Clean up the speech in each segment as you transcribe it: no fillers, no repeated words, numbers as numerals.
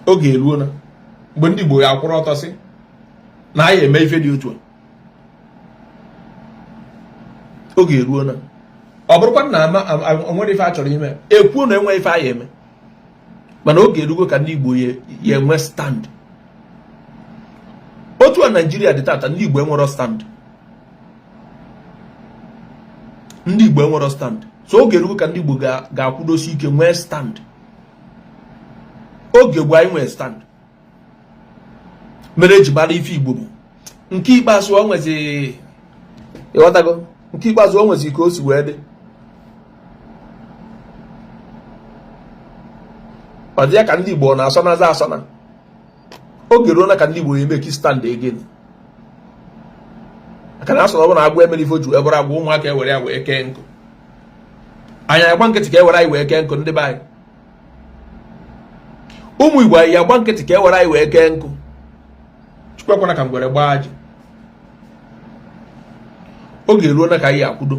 oge eruo na mgbe ndị Igbo ya akwụrụ ọtọ sị na anyị eme ife dị otu a. Oge eruo na ọ bụrụkwa na nwere ife a chọrọ ime ekwuo na enwe ife anyị eme, mana oge erugo ka ndị Igbo ya enwe stand. Otu a Naijiria dị tata, ndị Igbo enwero stand. Ndị Igbo enwero stand. So oge erugo ka ndị Igbo ga-akwụdosi ike nwee stand. Oge gwa anyị nwee stand mere eji mara ife Igbo bụ nke ikpeazụ o nwezi ịghọtago, nke ikpeazụ o nwezi ka o si wee dị. Ọ dị ya ka ndị Igbo na-asọnaza asọna. Oge ruo na ka ndị Igbo emeki stand again. Aka na asọ na ọ bụ na agwọ emere ife ju ebere agwọ ụmụaka ewere ya wee kee nkụ. Anyị agba nkịtị ka ewere anyị wee kee nkụ ndị be anyị. Ụmụ Igbo anyị agba nkịtị ka ewere anyị wee kee nkụ. Chukwu ekwana ka ngwere gbaa ajị. Oge ruo na ka anyị akwudo.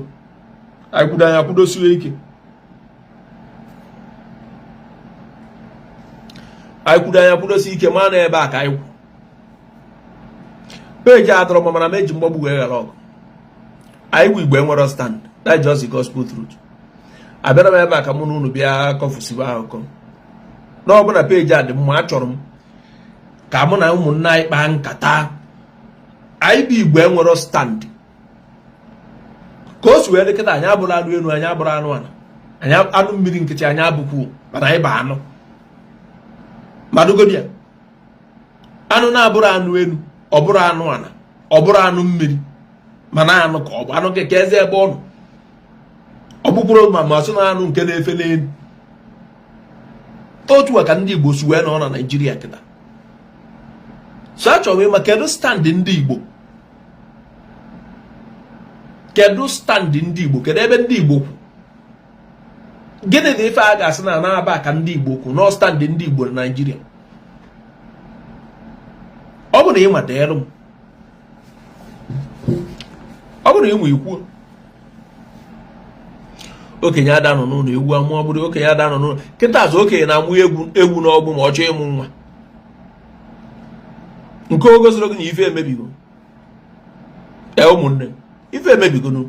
Anyị kwudo, anyị akwudosiwe ike. Anyị kwudo, anyị akwudosi ike ma na ebe a ka anyị kwu. Peji adọrọ m mana meji mgbagbu wee ghara ọgụ. Anyị bụ Igbo enwero stand. That's just the gospel truth. Abịara m ebe a ka mụ na unu bịa kọfusiwe akụkọ. N'ọbụ na peji a dị mma, achọrọ m ka mụ na ụmụnne anyị kpaa nkata. Anyị bụ Igbo enwero stand. Ka o si wee dịkịta anyị abụrụ anụ enu, anyị abụrụ anụ ana. Anyị anụ mmiri nkịtị, anyị abụkwu mana anyị bụ anụ. Madugodia. Anụ na-abụrụ anụ enu, ọ bụrụ anụ ana, ọ bụrụ anụ mmiri, mana anụ ka ọ bụ anụ keke eze ebe ọ nọ. Ọ bụkwuru ma sụ na anụ nke na-efe n'elu. Otu a ka ndị Igbo si wee nọ na Naijiria kịta. So achọrọ ịma kedu stand ndị Igbo? Kedu stand ndị Igbo? Kedu ebe ndị Igbo kwu? Gịnị dị ife a ga-asị na na-aba ka ndị Igbo kwu no stand ndị Igbo na Naijiria? Ọ bụ na ị mata elu m. Ọ bụ na ịmụ ikwu. Okenye ada nọ n'ụlọ ewu amụ, ọ bụrụ okenye ada nọ n'ụlọ. Kịta azụ okenye na-amụ egwu n'ọgbụ ma ọ chọọ ịmụ nwa. Nke o gosiri gị na ife emebigo. Ụmụnne, ife emebigo nụ.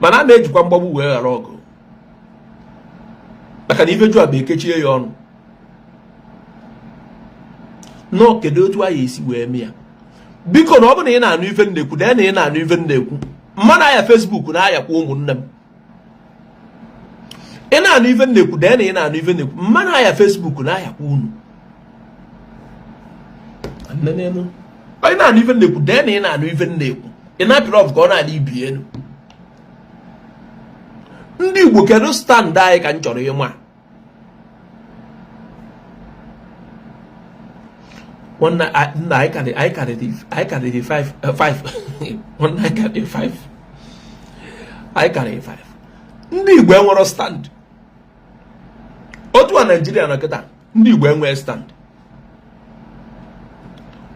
Mana a na-ejikwa mgbagbu wee ghara ọgụ. Maka na ife ju abụ ekechie ya ọnụ. Nọ kedu otu anyị esi wee mee ya? Biko na ọ bụ na ị na-anụ ife na-ekwu, na ị na-anụ ife na-ekwu. Mmadụ aya Facebook na-ayakwa ụmụnne m. Ị na-anụ ife na-ekwu, na ị na-anụ ife na-ekwu. Mmadụ aya Facebook na-ayakwa unu. Onye na-anụ ife na-ekwu, na ị na-anụ ife na-ekwu. Ị na-apịrị ọfụ ka ọ na-adị ibi elu. Ndị Igbo kedu stand anyị ka m chọrọ ịma? One night, I carried the five. One night I carried five. I carried five. Ndị Igbo enwero stand. Otu a Nigeria na kịta, ndị Igbo enwe stand.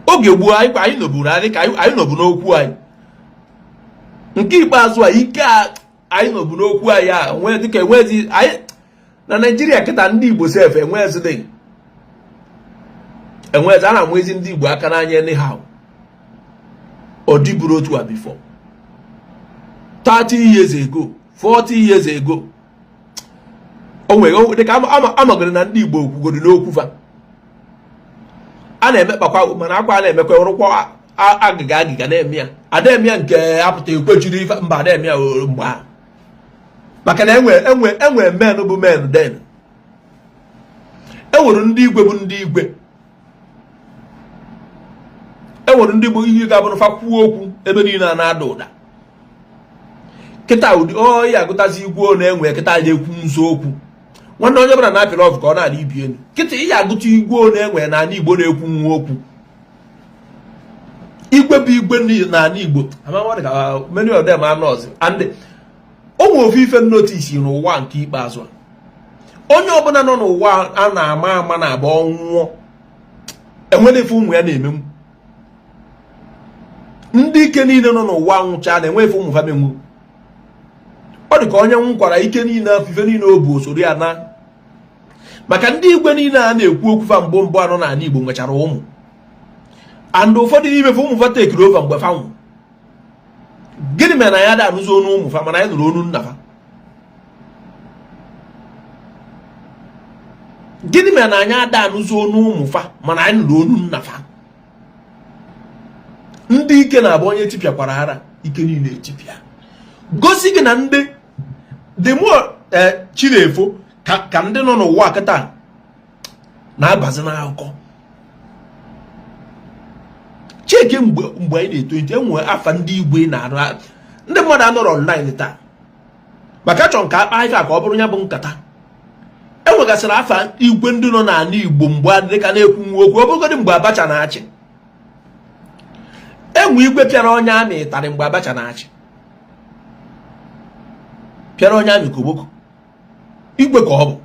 Oge gboo anyị nọburu anyị ka anyị nọbu n'okwu anyị. Nke ikpeazụ a ike anyị nọbu n'okwu anyị a nwee dịka enwezi anyị na Nigeria kịta ndị Igbo sef enwezi dị. Enwezi a na-amụ ezi ndị Igbo aka n'anya anyhow. Ọ dịburu otu a before. 30 years ago, 40 years ago. O nwere dịka amagoro na ndị Igbo kwugoro n'okwu fa. A na-emekpakwa mana akwa a na-emekwa rụkwa agịga na-eme ya. Ada-eme ya nke apụta ekwejiri ife mba ada-eme ya mgbe ahụ. Maka na enwe men bụ men den. Enwere ndị igwe bụ ndị igwe. Enwere ndị Igbo ihe ga-abụ fa kwuo okwu ebe niile a na-ada ụda. Kịta ụdị ya agụtazi igwe na-enwe kịta na-ekwu nso okwu. Nwanne onye bụla na-apịrị ọfụ ka ọ na-adị ibi elu. Kịta ihe agụta igwe na-enwe na ala Igbo na-ekwu nwa okwu. Igwe bụ igwe n'ala Igbo. Many of them are not. And o nwere ofe ife notice n'ụwa nke ikpeazụ a. Onye ọbụla nọ n'ụwa a na-ama ama na abụ ọnwụọ. Enwere ife ụmụ ya na-emenwu. Ndị ike niile nọ n'ụwa nwụcha na-enwe ife ụmụ ha menwu. Ọ dị ka onye nwụkwara ike niile afọ ife niile o bu osoro ya na. maka ndị igwe niile a na-ekwu okwu fa mbụ anọ n'ala Igbo nwechara ụmụ and ụfọdụ n'ime fa ụmụ fa tekiri over mgbe fa nwụ. Gịnị mere na ya da anụzi onu ụmụ fa mana anyị nụrụ onu nna fa? Gịnị mere na anyị ada anụzi onu ụmụ fa mana anyị nụrụ onu nna fa? Ndị ike na-abụ onye tipịakwara ara ike niile etipịa. Gosi gị na ndị dị mụọ Chinefo ka ndị nọ n'ụwa kịta na-abazi n'akụkọ. Cheke mgbe anyị na-eto eto enwe afa ndị igwe na-arụ ndị mmadụ anọrọ online taa maka chọrọ ka akpa ife a ka ọ bụrụ ya bụ nkata. Enwegasịrị afa igwe ndị nọ n'ala Igbo mgbe adịrị ka na-ekwu nwa okwu ọbụgodị mgbe Abacha na-achị. Enwe igwe pịara onye amị ịtarị mgbe Abacha na-achị, pịara onye amị koboko. Igwe ka ọ bụ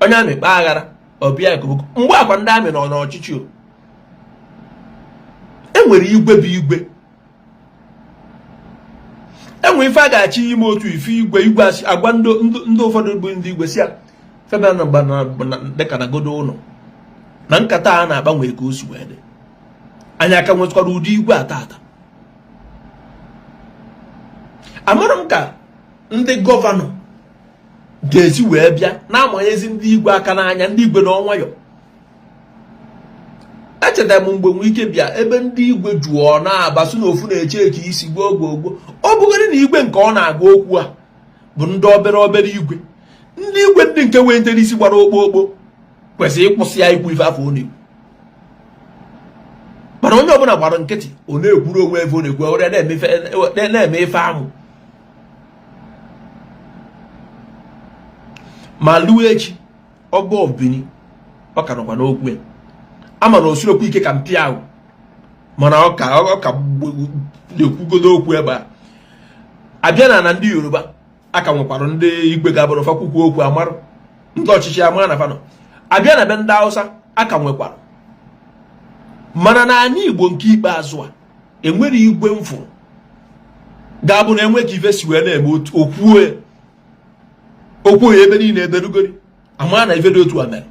onye amị kpaa aghara ọbịa koboko mgbe akwa ndị amị nọ n'ọchịchị. Enwere igwe bụ igwe, enwe ife a ga-achị ime otu ife igwe asị agwa ndị ụfọdụ bụ ndị igwe si ya febia na dịka na godo ụlọ na nkata a na-agbanwe ka o si wee dị. Anyị aka nwetụkwara ụdị igwe atata. Amara m ka ndị gọvanọ ga-esi wee bịa na-amanyezi ndị igwe aka n'anya, ndị igwe n'ọnwayọ. Echetara m mgbe nwe ike bịa ebe ndị igwe jụọ na-abasu n'ofu na-eche ka isi gboo ọ bụgodị na igwe nke ọ na-agwa okwu a bụ ndị obere igwe. Ndị igwe ndị nke wee ntere isi gbara okpokpo kwesịrị ịkwụsị ya ikwu ife afọ ọ na-ekwu. Mana onye ọbụla gbara nkịtị ọ na-ekwuru onwe ebe ọ na-ekwu ọrịa na-eme ife amụ. Ma luo echi ọgọ obini ọ ka nọkwa n'okwu ya ama na osirokwu ike ka mpi ahụ mana ọ ka na-ekwugodo okwu ebe a. Abịa na ndị Yoruba aka nwekwara ndị igwe ga-abụrụ fakwukwu okwu amarụ ndị ọchịchị ama na fanọ. Abịa na be ndị Hausa aka nwekwara, mana na anyị Igbo nke ikpeazụ a enwere igwe mfụ ga-abụ na enwe ka ife si wee na-eme okwu ebe niile ederugori ama na ife dị otu a mere.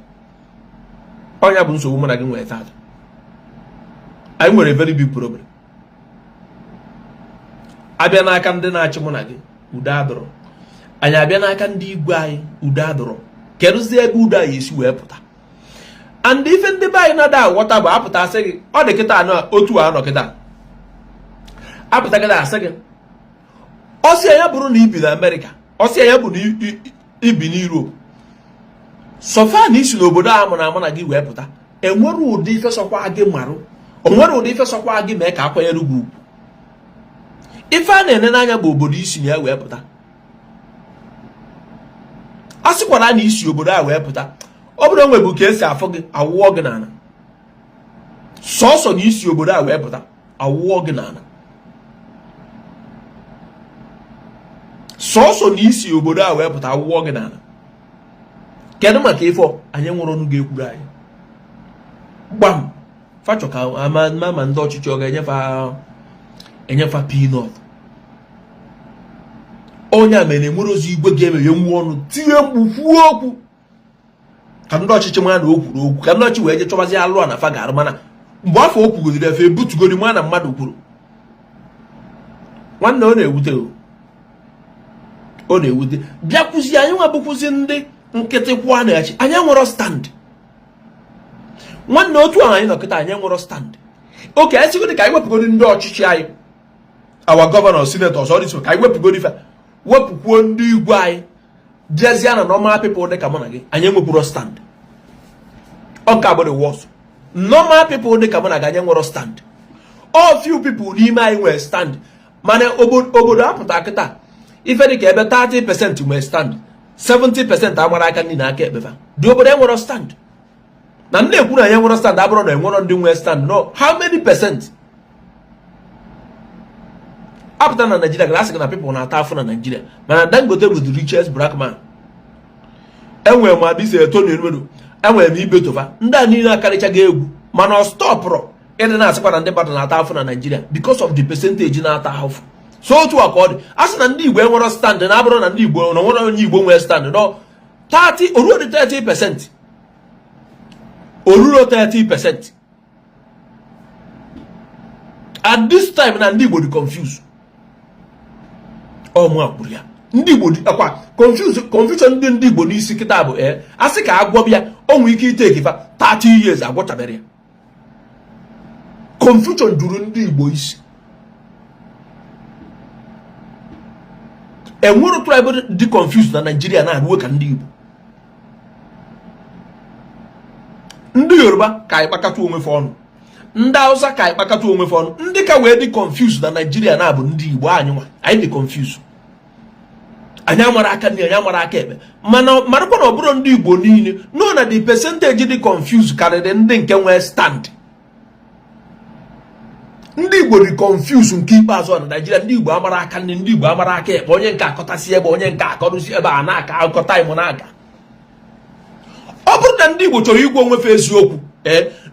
Ọnya bụ nsogbu mụ na gị nwere taata. Anyị nwere very big problem. Abịa n'aka ndị na-achị mụ na gị udo adọrọ, anyị abịa n'aka ndị igwe anyị udo adọrọ. Kedụzi ebe udo anyị esi wee pụta? And ife ndị be anyị na-ada aghọta bụ apụta asị gị ọ dị kịta anọ otu anọ kịta apụta kịta asị gị ọsị ya bụrụ na ibi na Amerịka, ọsị ya bụ na ibi na Europe, sọfa na isi n'obodo a mụ na gị wee pụta, enwere ụdị ife sọkwa gị marụ, onwere ụdị ife sọkwa gị mee ka akwanyere gị ugwu. Ife a na-ene n'anya bụ obodo isi na ya wee pụta. A sịkwara na isi obodo a wee pụta, ọ bụrụ onwe bụ ka esi afọ gị awụọ gị n'ala. Sọsọ na isi obodo a wee pụta awụọ gị n'ala. Sọsọ na isi obodo a wee pụta awụọ gị n'ala. Kedu maka ifo anyị nwụrụ ọnụ ga-ekwuru anyị gbam fachọ ka ama ndị ọchịchị ọ ga-enyefa peanut. Onye a mere enwere ozi igwe ga-emeghe nwa ọnụ tinye mkpu kwuo okwu ka ndị ọchịchị mara na o kwuru okwu, ka ndị ọchịchị wee je chọbazi alụ a na fa ga-arụ. Mana mgbe afọ o kwugodiri efe ebutugori ma na mmadụ kwuru nwanne ọ na-ewute ọ na-ewute. Bịakwuzi anyị nwa bụkwuzi ndị nkịtị kwụọ na-echi, anyị nwere stand. Nwanne otu ahụ anyị nọkịta anyị nwere stand. Oke anyị sigodi ka anyị wepụgodi ndị ọchịchị anyị, our governor, senators, all this, ka anyị wepụgodi ife wepụkwuo ndị igwe anyị jezie na normal people dị ka mụ na gị, anyị nwepụrụ stand. Ọ ka bụ the worst. Normal people dị ka mụ na gị anyị nwere stand. All few people n'ime anyị nwere stand. Mana obodo apụta kịta ife dị ka ebe 30% nwere stand, 70% amara aka ndị na-aka ekpefa. Dị obodo enwere stand. Na ndị ekwu na ya nwere stand abụrụ na enwere ndị nwere stand. No, how many percent? Apụta na Nigeria ga asị na people na-ata afụ na Nigeria, mana Dangote bụ the richest black man. Enwere m abịa ise Tony Enumedu, enwere m ibe tofa, ndị a niile akarịchaghị egwu, mana ọ stọpụrụ ịdị na-asịkwa na ndị mmadụ na-ata afụ na Nigeria because of the percentage na-ata afụ. So otu a ka ọ dị, a sị na ndị Igbo enwere stand na abụrụ na ndị Igbo na nwere onye Igbo nwere stand. No, 30 or 30%. Or 30%. At this time, Nandi would confuse. Oh, Mwapuria. Ndi would confusion didn't be body sikitabo, eh? Asika Agwabia, on wiki take 30 years. I got a barrier. Confusion during the boys. And more tribal de confused than Nigeria and work and deal. Ndi Yoruba, Kai Bakatu Umefon. Ndausa Kai Bakatu Umefon. Ndika we de confused than Nigeria and Abu Ndi Wanyuma. I be confused. Anyamaraka ni Anyamaraka. Marapon or Brundi Bonini. No, that the percentage de confused carried and then can we stand. Ndị Igbo dị confuse nke ikpeazụ na Nigeria. Ndị Igbo amara aka ndị Igbo amara aka ebe onye nke akọtasị ebe onye nke akọrụsi ebe a na-aka akọta imo n'aka. Ọ bụrụ na ndị Igbo chọrọ igwe onwefe eziokwu,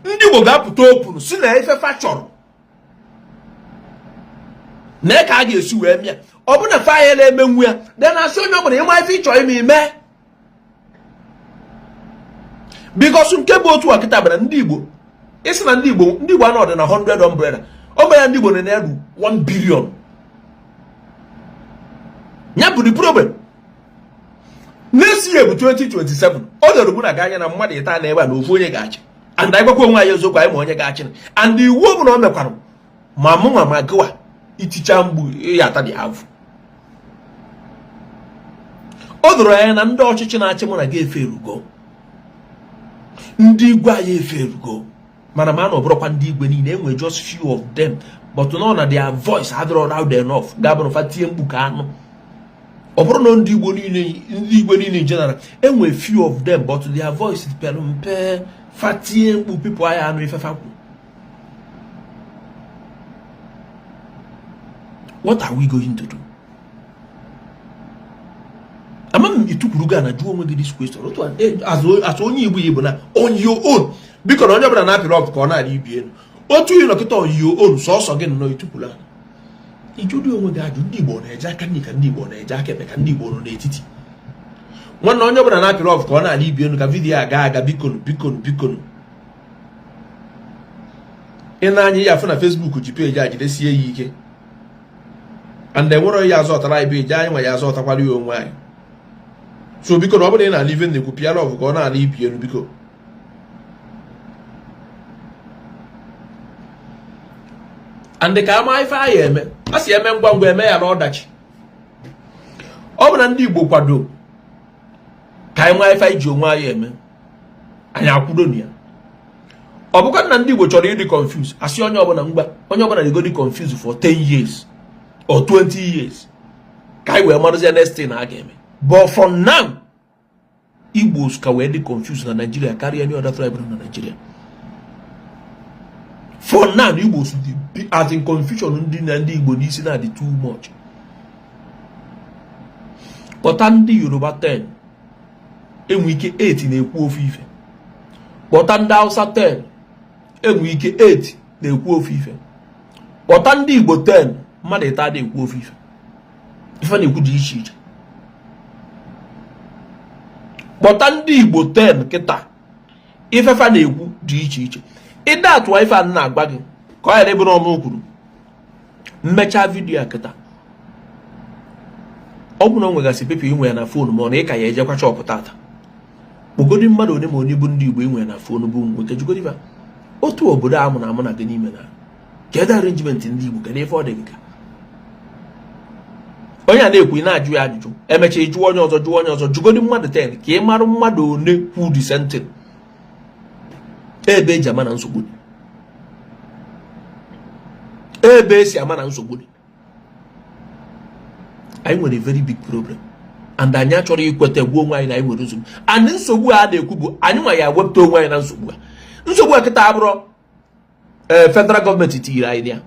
ndị Igbo ga-apụta opunu si na ife fa chọrọ na ka a ga-esi wee mịa. Ọ bụrụ na fa ya na-emenwu ya de na-asị onye ọbụla ịma ife ịchọ ime ime, because nke bụ otu akịta bara ndị Igbo isi na ndị Igbo anọ dị na 100 umbrella. O mere ndị Igbo na-eru 1 billion. Nya bụ the problem. Next year bụ 2027. O doro mụ na ga anya na mmadụ ịta na ebe a na ofu onye ga-achị. And anyị gbakwa onwe anyị eziokwu anyị ma onye ga-achị. And iwu ọ bụla o mekwara ma mụ nwa ma gịwa iticha mgbu ya ata dị avụ. O doro anya na ndị ọchịchị na-achị mụ na ga-efe erugo. Ndị igwe anyị efe erugo. Mana man of broken dig when in just few of them, but none of their voice had loud enough. Gabon Fati and Bucano. Over non digwin in general, and with few of them, but their voice is per Fati and people I am if I. What are we going to do? Among you took Rugana, do with this question, as only we on your own. Because on your brand of corner, you what you look at on your own source again, no to pull out. It would do with that you debone a jacket, you can debone a jacket, and debone on it. One on your brand of corner, Libyan, Gavidia, Gaga, Beacon. In an year from a Facebook, could you pay judge this year? And then what are your sort of I be dying when you sort of value on why? So because nobody and living the Kupiano of Gona and Libyan because. And the Kama if I am, I see a man where may or Dutch. Open and Igbo Quado. Kama if I do my am, and Yakudonia. Obukan and Igbo already confused. I see on your number, on your body go confused for 10 years or 20 years. Kai were mother's next thing again. But for now, Igbos can already confused in Nigeria, carry any other tribe in Nigeria. For now, the Igbos be as in confusion and the Igbo this is not too much. But under Yoruba 10, and week 8 in a poor FIFA. But under Hausa 10, and week 8 in a poor FIFA. But under Igbo 10, Mother Tade a poor FIFA. If any good eat. But under Igbo 10, Keta, if I find a good eat. In that wife and not bagging, quite a little more. Mecha video akata. Open on with a people when a phone money, I eja chop potata. Ugodi mado ne money bundi when a phone boom with a jugodiva. O to oboda amona amona ganimena. Get arrangement in the book and afford the vicar. Oya ne queen aju aju. MH juniors or jugodi mother 10 came out mado ne who dissented. Ebe jamana nsogbu. Ebe si amana nsogbu. I want a very big problem. And I naturally equate one way I would assume. And then so we are the Kubu. I know I went to one and so. So work at Abro federal government idea.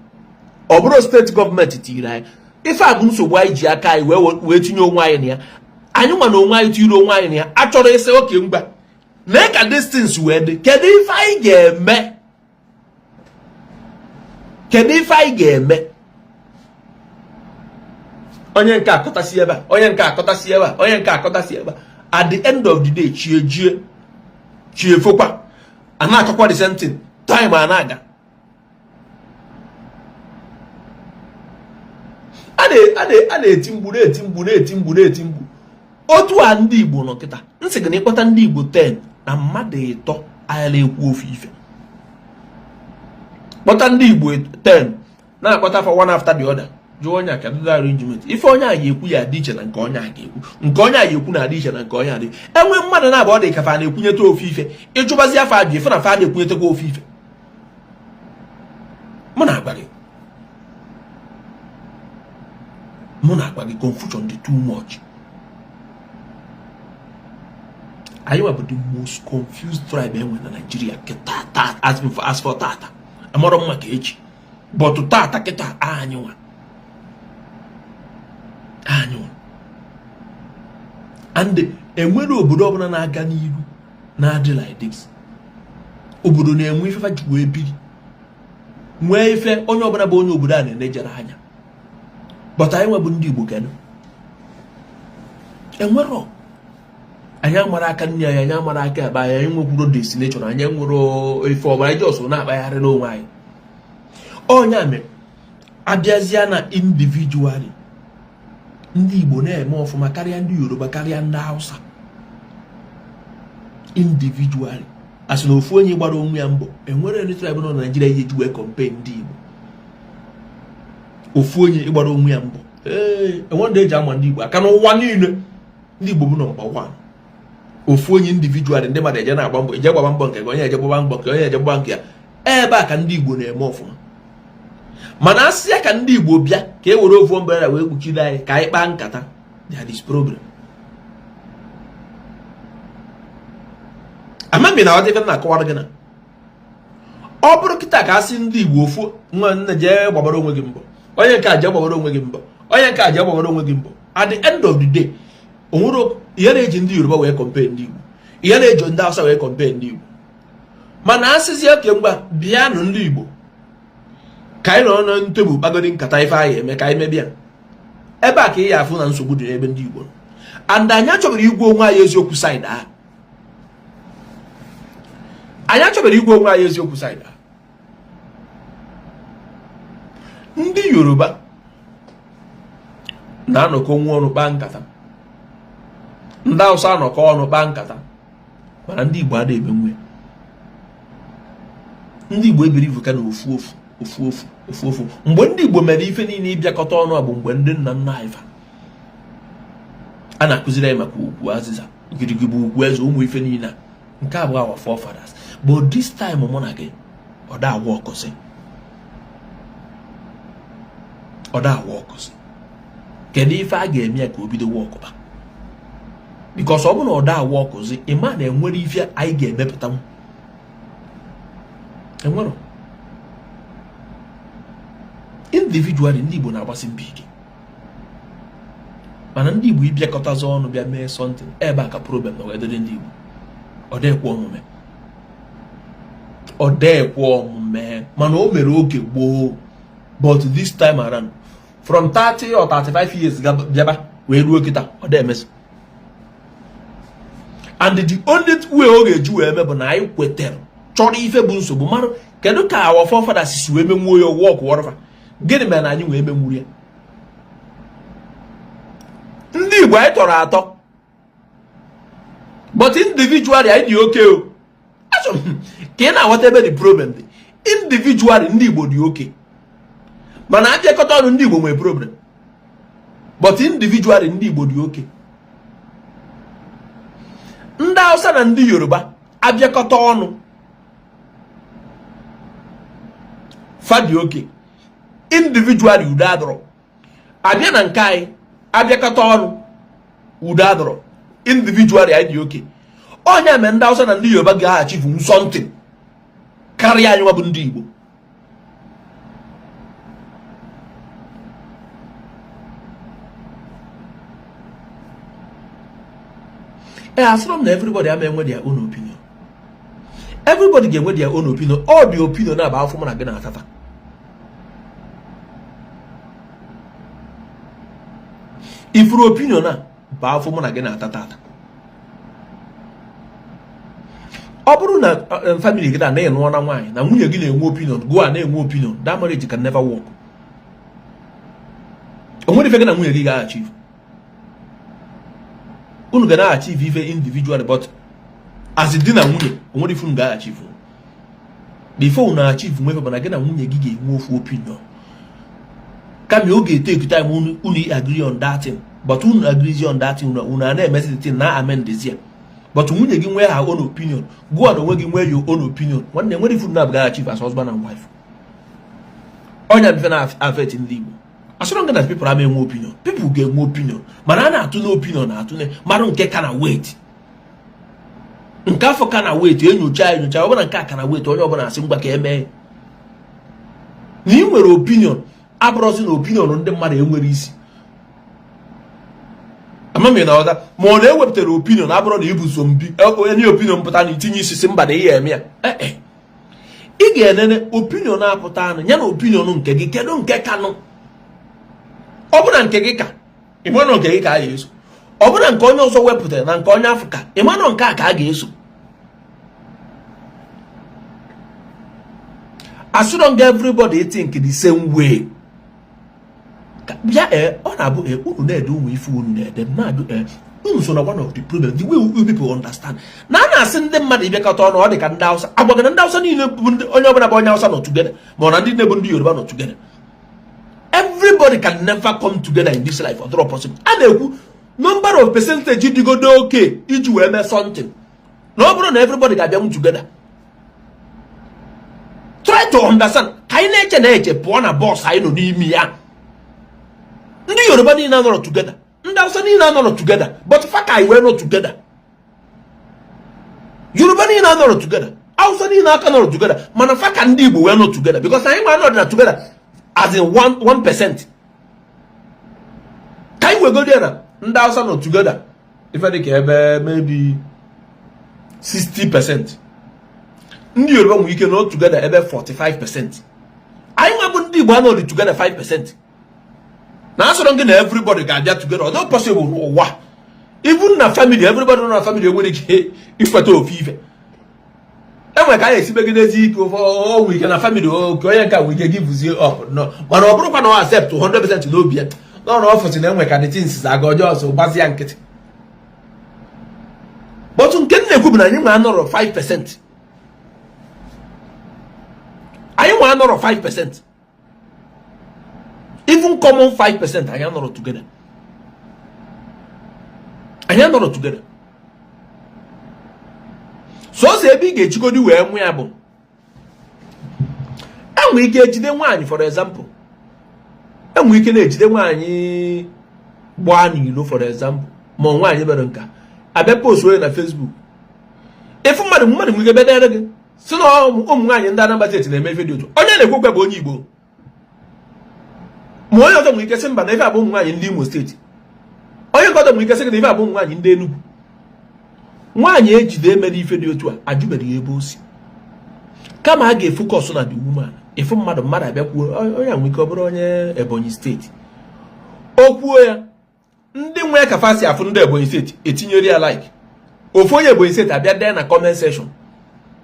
Obro state government idea. If I go so why Jakai waiting your wine here. I know why you don't wine here. Actually say okay, but make a distance word. Can if I get me? Can if I get me? Onyenka akota sieba, onyenka akota sieba, onyenka akota sieba. at the end of the day chie fokwa anakakwa the same thing time anaga ade etimgbu otu a ndị Igbo nọ kịta nsị gị na ịkpọta ndị Igbo 10 na mmadụ ịtọ ayala ekwu ofu ife kpọta ndị Igbo 10 na-akpọta for one after the other jụọ onye aka dị arrangement ife onye a ga-ekwu ya dị iche na nke onye a ga-ekwu nke onye a ga-ekwu na adị iche na nke onye a dị enwe mmadụ na-abụ ọ dị ka fa na-ekwunyeta ofu ife ịchụbazi afọ adị ife na fa na-ekwunyetekwa ofu ife mụ na-agba gị confusion dị too much. Anyị bụ the most confused tribe enwe na Nigeria kịta as for tata amara mma ka echi but tata kịta anyịwa and enwere obodo ọbụla na-aga n'ihu na-adị like this. Obodo na-enwe ife ji wee biri nwee ife onye ọbụla bụ onye obodo a na-enejere anya but anyị nwebụ ndị Igbo kenu enwero anyị amara aka nne anyị amara aka aba anyị nwekwuro destination anyị nwere ife ọbara anyị ọsọ na-akpagharị n'onwe anyị onye a mere abịazịa na individually ndị Igbo na-eme ọfụma karịa ndị Yoruba karịa ndị Hausa individually asị na ofu onye gbara onwe ya mbọ enwere ndị tribe nọ na Nigeria ihe ji wee compare ndị Igbo ofu onye gbara onwe ya mbọ enwere ndị eji ama ndị Igbo aka n'ụwa niile ndị Igbo bụ nọmba 1 ofu onye individual ndị mmadụ eje na-agba mbọ eje gbaba mbọ nke onye eje gbaba mbọ nke onye eje gbaba nke ya ebe a ka ndị Igbo na-eme ọfụma mana asị ya ka ndị Igbo bịa ka e were ofu mberede wee kpuchide anyị ka anyị kpaa nkata there is problem. Amami na ọ dịka na-akọwara gị na ọ bụrụ kịta ka asị ndị Igbo ofu nwa nne jee gbabara onwe gị mbọ onye nke a jee gbabara onwe gị mbọ onye nke a jee gbabara onwe gị mbọ at the end of the day onwere ihe na-eji ndị Yoruba wee compare ndị Igbo ihe na-eji ndị Hausa wee compare ndị Igbo mana asịzi oke mgba bịanụ ndị Igbo ka anyị nọ na ntebụ kpagodi nkata ife anyị eme ka anyị mebịa ebe a ka ị ya afụ na nsogbu dị n'ebe ndị Igbo nọ and anyị achọbere igwe onwe anyị eziokwu side a anyị achọbere igwe onwe anyị eziokwu side a ndị Yoruba na-anọkọ nwa ọnụ kpaa nkata ndị Hausa anọkọ ọnụ kpaa nkata mana ndị Igbo adịghị eme nwe ndị Igbo ebirivu ka na ofu mgbe ndị Igbo mere ife niile ịbịakọta ọnụ a bụ mgbe ndị nna nna anyị a na-akụziri anyị maka ugwu azịza girigiri ugwu eze ụmụ ife niile nke abụọ our forefathers but this time mụ na gị ọ da awa ọkọsị kedu ife a ga-eme ya ka o bido wọkụba because ọ bụ na ọ da awa ọkọsị ịma na enwere ife anyị ga-emepụta m enwere individually ndị Igbo na-agbasi mbọ ike mana ndị Igbo ịbịakọtazi ọnụ bịa mee something ebe a ka problem na wedere ndị Igbo ọ dịkwa omume mana o mere oge gboo but this time around from 30 or 35 years bịaba wee ruo kịta ọ dị emesi and the only way ọ ga-eji wee eme bụ na anyị kwetere chọrọ ife bụ nsogbu mara kedu ka our forefathers si wee menwuo ya wọk wọrọfa gịnị mere na anyị wee menwuru ya ndị Igbo anyị tọrọ atọ but individually anyị dị oke o ka ị na-aghọta ebe the problem dị individually ndị Igbo dị oke mana abịakọta ọnụ ndị Igbo nwere problem but individually ndị Igbo dị oke ndị Hausa na ndị Yoruba abịakọta ọnụ fa dị oke individually udo adọrọ abịa na nke anyị abịakọta ọnụ udo adọrọ individually anyị dị oke onye mere ndị Hausa na ndị Yoruba ga-achieve something karịa anyị nwa bụ ndị Igbo asịrị m na everybody ama enwe their own opinion everybody ga-enwe their own opinion all the opinion na-aba afọ mụ na gị na-atata ifuru opinion a bụ afọ mụ na gị na-atata ọ bụrụ na family gị na-enwe na nwaanyị na nwunye gị na-enwe opinion go a na-enwe opinion, that marriage can never work. O nwere ife gị na nwunye gị ga-achieve. Unu ga na-achieve ife individually, but as di na nwunye o nwere ife unu ga-achieve. Before unu achieve nwe ife, na gị na nwunye gị ga-enwe ofu opinion. Kama oge take time unu agree on that thing, but unu agree on that thing unu na-emesi the thing na amend this year. But nwunye gị nwee her own opinion, go on onwe gị nwee your own opinion. Nwanne nwere ife unu na-abụga achieve as husband and wife. Onya bife na affect ndị Igbo. As long as people have an opinion, people get more opinion. Manana to no opinion, Maron can wait. Nkafo can wait, you child, can wait, or you're asking back a man. You opinion, Abrosin opinion on the money where is. A mammy now that more than what their opinion, Abroad you some any opinion, but I need to use somebody here. Eh. Again, opinion, Apotan, yan opinion on Kegi, don't get canon. Ọbụna nke gị ka ịmanụ nke gị ka a ga-eso, ọbụna nke onye ọzọ wepụtara na nke onye Afrịka ịmanụ nke a ka a ga-eso. As long as everybody think the same way, ya ọ na-abụ unu na-ede ụmụ ife unu na-ede na-adụ unu so na one of the problem, the way you people understand na a na-asị ndị mmadụ ịbịakọta ọnụ, ọ dị ka ndị Hausa agbagana ndị Hausa niile bụ onye ọbụla bụ onye Hausa nọ together, ma ọ na ndị na-ebu ndị Yoruba nọ together. Everybody can never come together in this life, or not possible. And a number of percentage you go do okay, each will make something. No problem, everybody can come together. Try to understand. Kaine nature pona boss I know ni mia. Ndi Yoruba ni not together. Ndausa ni not together. But fuck I were not together. Yoruba ni not together. Hausa ni not together. Manafaka ndi Igbo were not together because I am not together. As in 1%. Can we go there now? And that's not together. If I take maybe 60%. We can all together about 45%. I want to be together 5%. Now so long everybody can get together. Not possible. What? Even in a family, everybody in a family will if at all fever. And when I see beginning for we can a family we can give you up. No, but our broker no accept 100% no be. No office in them we can things I got just so basi anket. But un can never be another 5%. I am another 5%. Even common 5%, I am not together. I am not together. So say big age go do where we are. And we get the one, for example. And we can age the one, you know, for example. Mon one, you better. I bet post on Facebook. If money we get better again. So no, one and that number in the video. Only the book about Igbo. More of them we get some, but never about one in Limo State. All you got them we get second, never about one in Denu. One age they made if you to a jubile bossy. Come I gave focus on the woman. If a mother we cover on Ebony State. Oh, poor. Then where capacity I found the Ebony State, 18 years like. Or for your boy said, I bet then a comment session.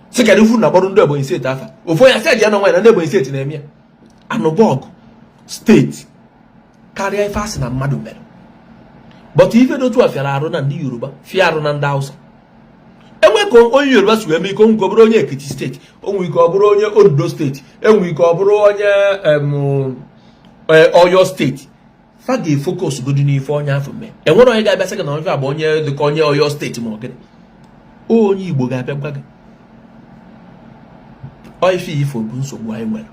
Second, if you not born the Ebony State after. Or for I said, you know, when I never said in Emia. And no bog. State. Carry a fast and madam. But even though to a Ferraro and the Yoruba, Fiaron and Dowsa. And we go on your best, we come Gobronia Kitty State, and we go Bronya Ondo State, and we go Bronya Oyo State. Faggy focus good in for me. And what I got second on Fabonia, the Konya Oyo State Morgan. Oh, you boga pepag. I feel for Bunso, why well.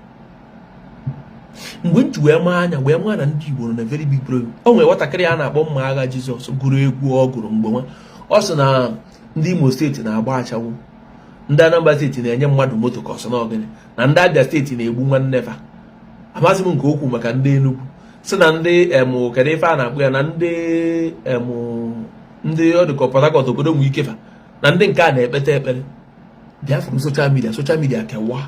When to wear man and you were on a very big problem. Oh, what a Kriana bomb Maga Jesus, Guru Guru, also now. Ndị Imo steeti na-agba achawo, ndị Anambra steeti na-enye mmadụ moto ka ọsọ n'ogene, na ndị Abia steeti na-egbu nwanne fa. Amasị m nke okwu maka ndị Enugu si na ndị kedu ife a na-akpụ ya na ndị ọ dịka Port Harcourt obodo nwe ike fa na ndị nke a na-ekpete ekpere bịa fụrụ social media kewa.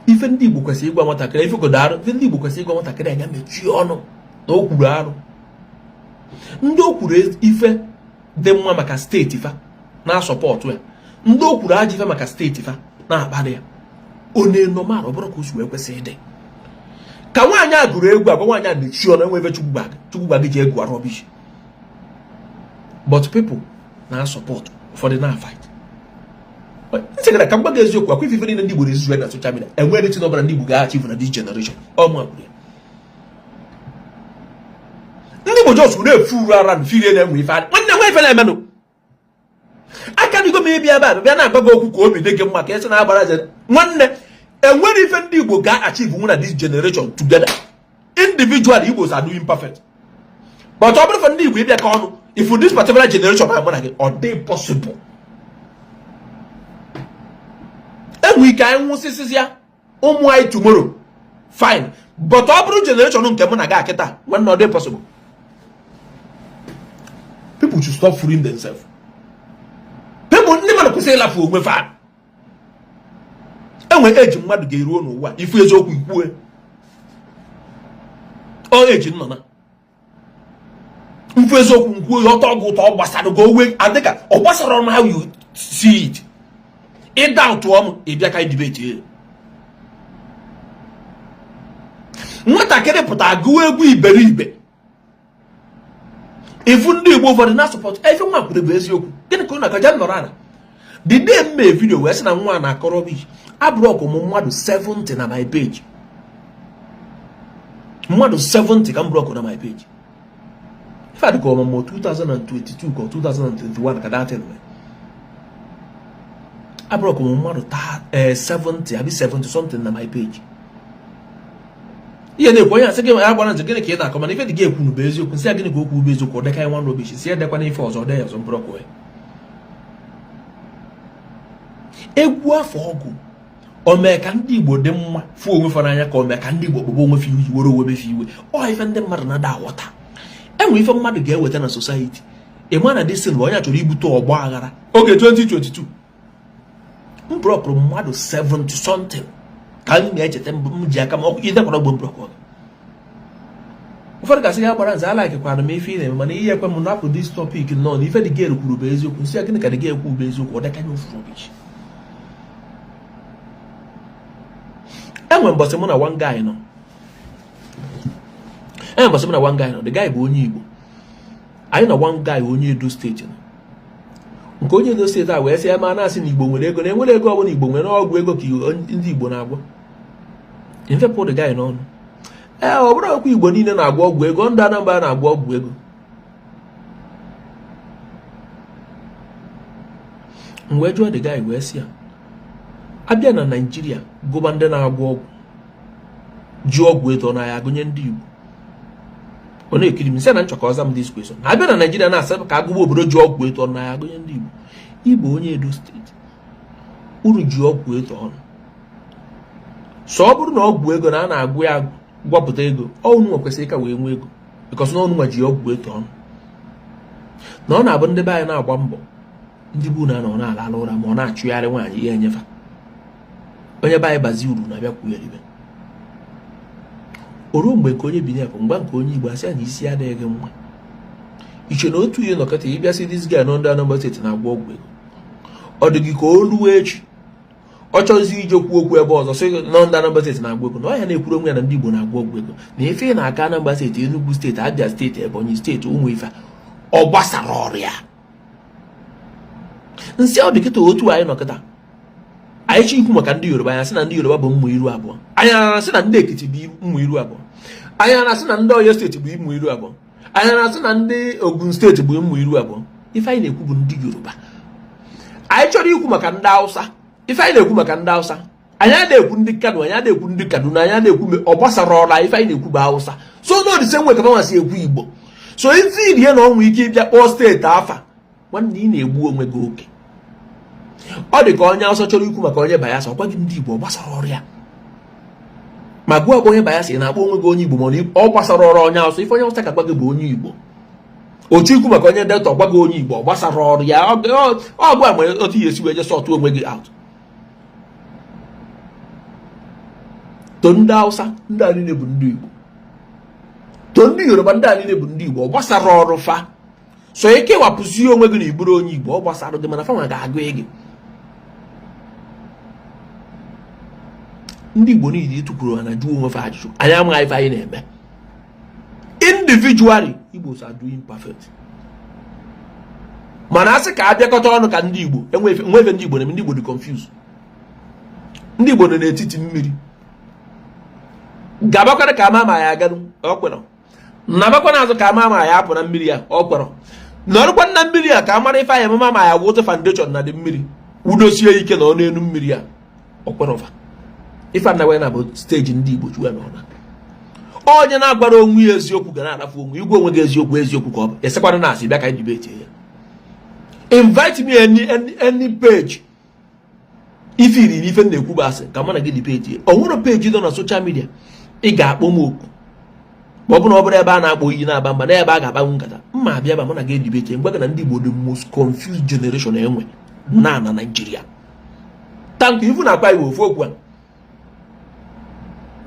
Ife ndị Igbo kwesịrị ịgwa nwatakịrị ife ogodo arụ, ife ndị Igbo kwesịrị ịgwa nwatakịrị anya mechie ọnụ na o kwuru arụ. Ndị o kwuru ife dị mma maka steeti fa na support ya ndị o kwuru ajife maka steeti fa na-akparị ya onye normal ọ bụrụ ka o si wee kwesị ịdị ka nwaanyị a gụrụ egwu agwa nwaanyị a na-echi ọnụ enwebe chukwugbag ji egwu rubbish but people na support for the na fight ntị gara ka mgba ga eziokwu akwa ife niile ndị Igbo na-ezuzu na social media enwere eti n'ọbara ndị Igbo ga-achieve na this generation ọmụ agbụrụ ya ndị Igbo jos na-efu uru ara na firie na-enwe ife nwanne nwe ife na-emenụ aka digo m ịbịa ebe a bịa na-agba gị okwu ka obi dị gị mma ka esi na-agbara ze nwanne enwere ife ndị Igbo ga-achieve na this generation together individually Igbos are doing perfect but ọ bụrụ fa ndị Igbo ịbịa ka ọnụ if this particular generation amụ na gị ọ dị possible enwe ike anyị nwụsịsịsị ya ụmụ anyị tomorrow fine but ọ bụrụ generation nke mụ na gị akịta nwanne ọ dị possible people should stop fooling themselves people ndị mmadụ kwesịrị ịlafụ onwe fa enwe eji mmadụ ga-eruo n'ụwa ifu eziokwu ikwue ọ eji nnọ na mfu eziokwu nkwuo ọtọ ọgụ ụtọ ọ gbasara gị owe adịka ọ gbasara ọnụ how you see it ịda ụtụ ọmụ ịbịa ka debate nwatakịrị pụta gụọ egwu iberibe ifu ndị Igbo ụfọdụ na support efe nwa kwuru bụ eziokwu gịnị ka ọ na-akaja nọrọ ana the day mme video wee sị na nwa na-akọrọ bish abụrọkụ m mmadụ 70 na my page mmadụ 70 ka m bụrọkụ na my page ife adịka ọmụmụ 2022 ka 2021 ka datin abụrọkụ m mmadụ 70 abi 70 something na my page ihe na-ekwu onye asị gị ya gbara ntị gịnị ka ị na-akọ mana ife dị gị ekwu bụ eziokwu nsị ya gịnị ka okwu bụ eziokwu ọ dịka nwa n'obichi si edekwana ife ọzọ dị ya ọzọ mbụrọkụ ya egwu afọ ọgụ o mee ka ndị Igbo dị mma fụ onwe fa n'anya ka o mee ka ndị Igbo kpọgbo onwe fa iwe were onwe fa iwe ọ ife ndị mmadụ na-ada aghọta enwe ife mmadụ ga-eweta na society ịma na dịsị na onye a chọrọ ibute ọgba aghara oge 2022 m brọkụrụ mmadụ 70 something ka m na-echeta m ji aka m ọkụ idekwara ogbo mbrọkụ ụfọdụ gasị ya gbara nze ala ikekwana m ife ị na-eme mana ihe ekwe m napụ dis topic nọ na ife dị ga ekwuru bụ eziokwu nsị ya gịnị ka dị ga ekwu bụ eziokwu ọ dịka ofu rubbish enwe mbọsị mụ na one guy nọ the guy bụ onye Igbo anyị na one guy onye Edo steeti nọ nke onye Edo steeti a wee sị ya ma na-asị na Igbo nwere ego na enwere ego ọbụla Igbo nwere ọgwụ ego ka ndị Igbo na-agwọ infepụ the guy n'ọnụ ọ bụrụ okwu Igbo niile na-agwọ ọgwụ ego ndị Anambra na-agwọ ọgwụ ego mgbe jụọ the guy wee sị ya abịa na Nigeria gụba ndị na-agwọ ọgwụ ji ọgwụ eto na ya agụnye ndị Igbo ọ na-ekiri m sị na nchọka ọza m this question abịa na Nigeria na-asị ka agụba obodo ji ọgwụ eto na ya agụnye ndị Igbo Igbo onye Edo steeti uru ji ọgwụ eto ọnụ so ọ bụrụ na ọgwụ ego na a na-agwụ ya gwapụta ego ọnụ nwa kwesịrị ka wee nwee ego because na ọnụ nwa ji ọgwụ eto ọnụ na ọ na-abụ ndị be anyị na-agba mbọ ndị bụ na na-ala ala ụra ma ọ na-achụgharị nwaanyị ihe enyefa onye be anyị bazi uru na-abịa kwụ ya ribe oruo mgbe nke onye bini akụ mgba nke onye Igbo asị ya na isi adịghị gị mma iche na otu ihe nọkọta ịbịa sị dis guy nọ ndị Anambra steeti na-agwọ ọgwụ ego ọ dị gị ka o ruo echi ọ chọzi ije kwuo okwu ebe ọzọ sị nọ ndị Anambra steeti na-agwọ ego na ọ ya na-ekwuru onwe ya na ndị Igbo na-agwọ ọgwụ ego na ife na-aga Anambra steeti Enugu steeti Abia steeti Ebonyi steeti ụmụ ife ọ gbasara ọrịa nsị ọ dị kịta otu anyị nọkịta anyị chi ikwu maka ndị Yoruba anyị sị na ndị Yoruba bụ mmụ iru abụọ anyị na-asị na ndị Ekiti bụ mmụ iru abụọ anyị na-asị na ndị Ọyọ steeti bụ mmụ iru abụọ anyị na-asị na ndị Ogun steeti bụ mmụ iru abụọ ife anyị na-ekwu bụ ndị Yoruba anyị chọrọ ikwu maka ndị Hausa ife anyị na-ekwu maka ndị Hausa anyị na-ekwu ndị Kano anyị na-ekwu ndị Kaduna anyị na-ekwu ọ gbasara ọla ife anyị na-ekwu bụ Hausa so n'odise nwe ka masị ekwu Igbo so isi rie na ọnwụ ike ịbịa kpọọ steeti afa nwanne ị na-egbu onwe gị oke ọ dị ka onye Hausa chọrọ ikwu maka onye Bayelsa ọgwa gị ndị Igbo ọ gbasara ọrịa ma gụọ akwa onye Bayelsa ị na-akpọ onwe gị onye Igbo mana ọ gbasara ọrụ onye Hausa ife onye Hausa ka gwa gị bụ onye Igbo otu ikwu maka onye Delta ọgwa gị onye Igbo ọ gbasara ọrụ ya ọ bụ ama otu ihe esi wee je sọtụ onwe gị out to ndị Hausa ndị a niile bụ ndị Igbo to ndị Yoruba ndị a niile bụ ndị Igbo ọ gbasara ọrụ fa so ike wapụzi onwe gị na iburu onye Igbo ọ gbasara dị mana fanwa ga-agụ ego ndị Igbo niile ịtụkwuru na jụọ onwe fa ajụjụ anyị amaghị ife anyị na-eme individually Igbos are doing perfect mana asị ka abịakọta ọnụ ka ndị Igbo enwefe ndị Igbo na ndị Igbo dị confused ndị Igbo nọ n'etiti mmiri gabakwara ka ama ya agarụ ọkwere nabakwa azụ ka ama ya apụ na mmiri ya ọkwere nọrụkwa na mmiri ya ka amara ife anyị mama ya water foundation na dị mmiri wudosie ike na ọ n'elu mmiri ya ọkwere ọfa ife na wee na bụ steji ndị Igbo chuwe na ọna onye na-agbara onwe ya eziokwu ga na-arafu onwe igwe onwe gị eziokwu ka ọ bụ esekwana na asị bịa ka anyị debate ya invite me any page if iri ife na-ekwu bụ asị ka mụ na gị debate ya o nwere page dị na social media ị ga-akpọ m oku ma ọ bụ na ọ bụrụ ebe a na-akpọ iyi na-aba mba na ebe a ga-akpanwu nkata mma abịa ba mụ na gị debate mgbe gị na ndị Igbo the most confused generation enwe na Nigeria tank ifu na-akpa iwe ofu okwu a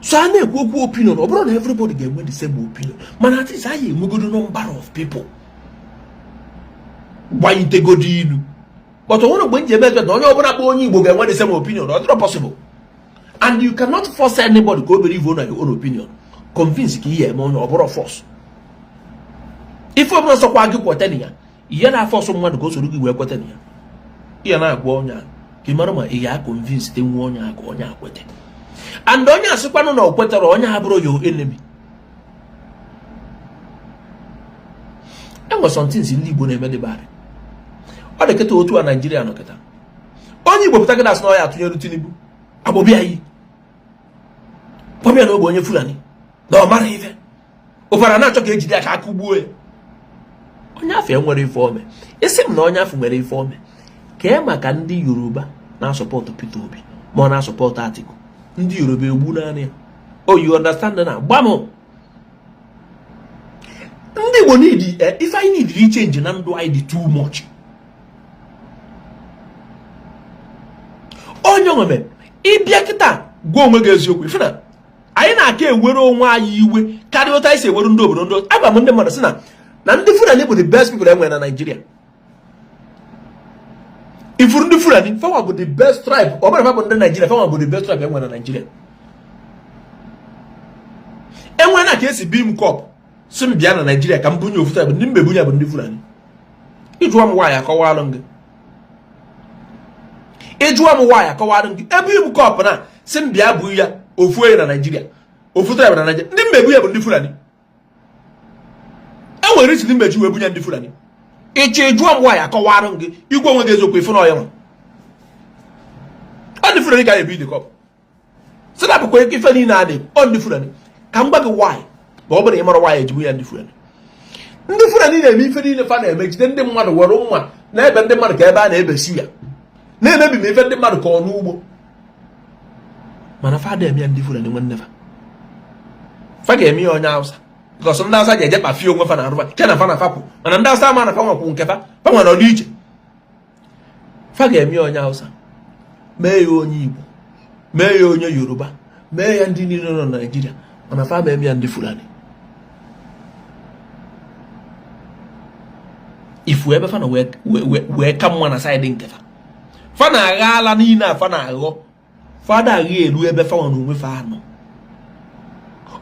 so I na-ekwu okwu opinion ọ bụrụ na everybody ga-enwe the same opinion mana at least anyị enwegodo number of people gbanyitegodi ilu but onwere mgbe nji ebe na onye ọbụla kpọ onye Igbo ga-enwe the same opinion ọ dịrọ possible and you cannot force anybody ka o believe on your own opinion convince ka ihe eme onye ọ bụrụ force ife ọbụla sọkwa gị kwetana ya ihe na-afọ ọsọ mmadụ ka o soro gị wee kwetana ya ihe na-agwa onye ka ị mara ma ị ga-convince te nwe onye a ka onye akwete and onye asịkwanụ na o kwetara onye ha bụrụ your enemy enwe somethings ndị Igbo na-eme dịbarị ọ dị kịta otu a Nigeria nọ kịta onye Igbo pụta gị na asị na ọ ya atụnyere Tinubu agbọbịa yi kpọbịa na ogbe onye Fulani na ọ mara ife ụfara na-achọ ka ejide aka aka ugbuo ya onye afọ enwere ife ome isi m na onye afọ nwere ife ome kee maka ndị Yoruba na-asọpọtụ Peter Obi ma ọ na-asọpọtụ Atiku ndị Yoruba egbu naanị ya oh you understand na gbam ndị Igbo need ife anyị need change na ndụ anyị dị too much onye nweme ịbịa kịta gwa onwe gị eziokwu ife na anyị na-aka ewere onwe anyị iwe karịa otu anyị si ewere ndị obodo ndị agwa m ndị mmadụ sị na ndị Fulani bụ the best people enwere na Nigeria ifuru ndị Fulani fawa bụ the best tribe ọ bụrụ bụ ndị Nigeria fawa bụ the best tribe enwere na Nigeria enwere na ka esi bi m kọp si m bịa na Nigeria ka m bunye ofu tribe ndị mbe bunye bụ ndị Fulani ịjụọ m nwaanyị akọwalụ gị ịjụọ m nwaanyị akọwalụ gị ebe ibu kọp na si m bịa bụ ya ofu onye na Nigeria ofu tribe na Nigeria ndị mbe bunye bụ ndị Fulani enwere isi ndị mbe ji wee bunye ndị Fulani ịchọ ịjụọ m nwaanyị akọwalụ gị igwe onwe gị eziokwu ife na ọya nwa ọ ndị Fulani ka ebi dị kọp si na bụkwa ife niile adị ọ ndị Fulani ka m gwa gị nwaanyị ma ọ bụrụ ị mara nwaanyị ejibu ya ndị Fulani na-eme ife niile fa na-eme jide ndị mmadụ were nwa na ebe ndị mmadụ ka ebe a na-ebesi ya na-emebi ma ife ndị mmadụ ka ọ n'ugbo mana fa da eme ya ndị Fulani nwanne fa ga-eme ya onye Hausa because ndị Hausa ga-eje kpafie onwe fa na arụfa ke na fa na fapụ mana ndị Hausa ama na fa nwakwụ nke fa nwere ọdị iche fa ga-eme ya onye Hausa mee ya onye Igbo mee ya onye Yoruba mee ya ndị niile nọ na Nigeria mana fa eme ya ndị Fulani ifu ebe fa na wee ka mma na saịdị nke fa na-agha ala niile a fa na-aghọ fada agha elu ebe fa nwa onwe fa anọ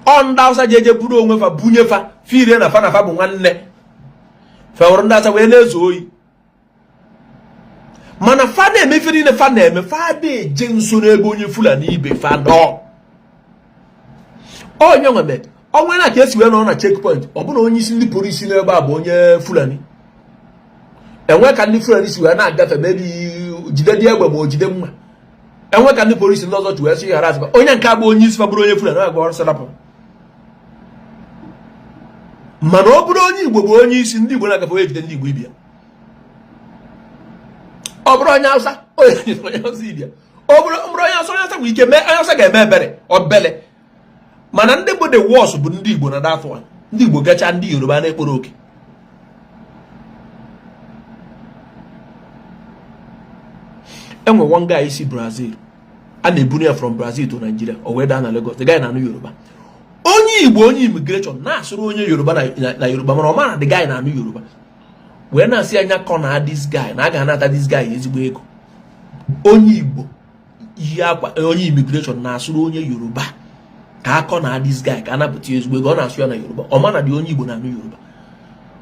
ọ ndị Hausa ji eje buru onwe fa bunye fa fire na fa bụ nwanne fa wụrụ ndị Hausa wee na-ezo oyi mana fa na-eme ife niile fa na-eme fa na-eje nso n'ebe onye Fulani ibe fa nọ onye nweme onwe na ka esi wee nọ na checkpoint ọ bụrụ onye isi ndị polisi n'ebe a bụ onye Fulani enwe ka ndị Fulani si wee na-agafe mebi jide dị egbe ma o jide mma enwe ka ndị polisi ndị ọzọ ji wee sị ghara asịba onye nke abụ onye isi fa bụrụ onye Fulani na-agba ọrụ sarapụ mana ọ bụrụ onye Igbo bụ onye isi ndị Igbo na-agafe wee jide ndị Igbo ibia ọ bụrụ onye Hausa onye Hausa ibia ọ bụrụ onye Hausa bụ ike mee onye Hausa ga-eme ebere ọbele mana ndị bụ the worst bụ ndị Igbo na datụ ndị Igbo gacha ndị Yoruba na-ekporo oke enwe one guy isi Brazil a na-eburu ya from Brazil to Nigeria o wee daa na Lagos the guy na-anụ Yoruba onye Igbo onye immigration na-asụrụ onye Yoruba na Yoruba mana ọ mara the guy na-anụ Yoruba wee na-asị anya kọ na this guy na a ga-anata this guy ezigbo ego. Onye Igbo yi akwa onye immigration na-asụrụ onye Yoruba ka akọ na this guy ka anapụta ezigbo ego, ọ na-asụ ya na Yoruba, ọ ma na dị onye Igbo na-anụ Yoruba.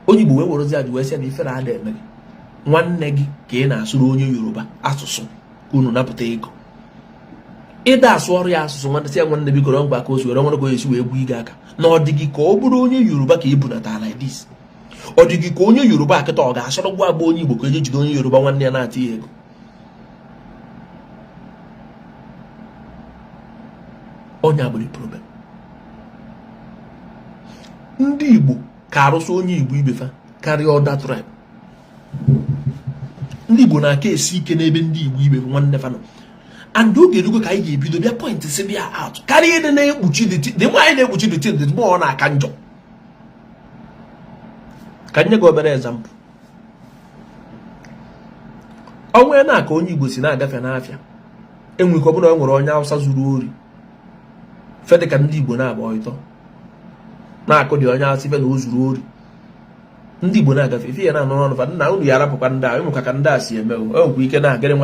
Onye Igbo wee werozi adị wee sị na ifere ada eme gị, nwanne gị ka ị na-asụrụ onye Yoruba asụsụ ka unu napụta ego. Ịda asụ ọrụ ya asụsụ nwanne sị ya nwanne biko rọ mgba ka o si were nwere ka o esi wee gbuo ige aka na ọ dị gị ka ọ bụrụ onye Yoruba ka ebunata like this. Ọ dị gị ka onye Yoruba akịta ọ ga-asọrọ gwa agba onye Igbo ka eje jide onye Yoruba nwanne ya na-ata ya ego. Onye agbụrụ problem. Ndị Igbo ka arụsị onye Igbo ibefa karịa ọda tribe. Ndị Igbo na-aka esi ike n'ebe ndị Igbo ibe nwanne fa nọ. And oge erugo ka anyị ga-ebido bịa point si bịa out karịa ịdị na-ekpuchi dị mma anyị na-ekpuchi dị tin dị mma ọ na-aka njọ. Ka nye gị obere example. Onwe na aka onye Igbo si na-agafe n'afịa enwe ike ọ bụla nwere onye Hausa zuru ori fede ka ndị Igbo na-agba ọyịtọ na-akụ dị onye Hausa ife na o zuru ori. Ndị Igbo na-agafe ife ya na anụrụ ọnụ fa nna unu ya arapụkwa ndị a ịmụka ka ndị a si eme o nwekwa ike na gịnị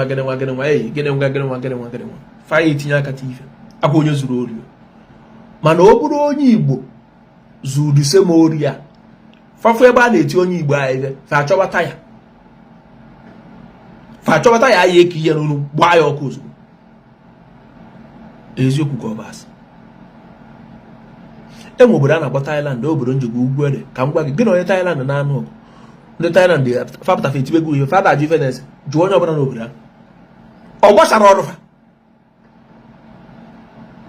nwa eyi gịnị nwa fa ya etinye aka ta ife akwa onye zuru ori. Mana ọ bụrụ onye Igbo zuru ise ma ori ya fafu ebe a na-eti onye Igbo a ife fa achọbata ya ya eke ihe n'unu gbaa ya ọkụ ozugbo. Eziokwu ka ọ bụ asị. Enwe obodo a na-akpọ Thailand, obodo njikwa ugwu ede ka m gwa gị gị na onye Thailand na-anụ ọgụ. Ndị Thailand fapụtafe etibego ihe fada ajụ ife na-ese jụọ onye ọbụla n'obodo ahụ ọ gbasara ọrụ fa.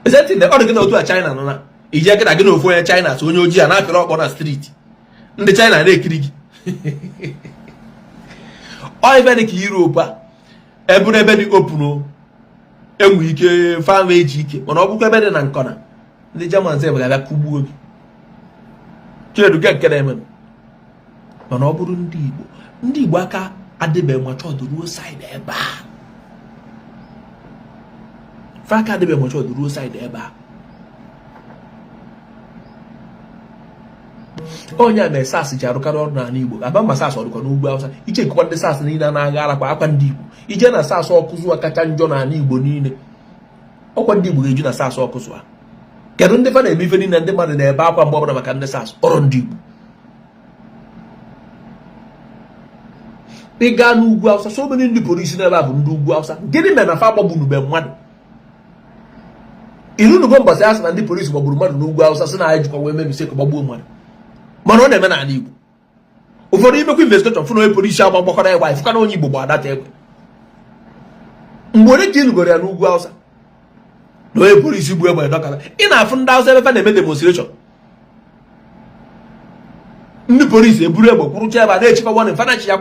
Ezeti na ọ dị gị na otu a China nọ na ije gị na gị na ofu onye China so onye ojii a na-apịrị ọkpọ na streeti ndị China na-ekiri gị. Ọ ife dị ka Europe a eburu ebe dị open enwe ike fam eji ike, mana ọ bụkwa ebe dị na nkọna ndị Germans ebe ga-abịa kugbuo gị kedu nke nke na-eme. Mana ọ bụrụ ndị Igbo aka adịbe machọdụ ruo side ebe a fa aka adịbe machọdụ ruo side ebe a. Onye a na SAS ji arụkarị ọrụ n'ala Igbo aba mba SAS ọrụkọ n'ugwu Hausa iche ekekwa ndị SAS niile na-agha arakwa akwa ndị Igbo ije na SAS ọkụzụ kacha njọ n'ala Igbo niile ọkwa ndị Igbo ga-eju na SAS ọkụzụ a. Kedu ndị fa na-eme ife niile ndị mmadụ na-ebe akwa mgbe ọbụla maka ndị SAS ọrụ ndị Igbo. Ị gaa n'ugwu Hausa so many ndị polisi n'ebe a bụ ndị ugwu Hausa. Gịnị mere na fa gbagbunube mmadụ? Irunugo mbọsị asị na ndị polisi gbagburu mmadụ n'ugwu Hausa sị na anyị jikwa wee mebisi ka gbagbuo mmadụ, mana ọ na-eme n'ala Igbo. Ụfọdụ imekwa investigeshọn fụ na onye polisi agba gbakọrọ egbe anyị fụka na onye Igbo gba adata egbe. Mgbe onye ka ịnugoro ya n'ugwu Hausa na onye polisi gbu egbe dọkara ị na-afụ ndị Hausa ebe fa na-eme demonstration ndị polisi eburu egbe kwụrụcha ebe a na-echekwa wọn fanachi ya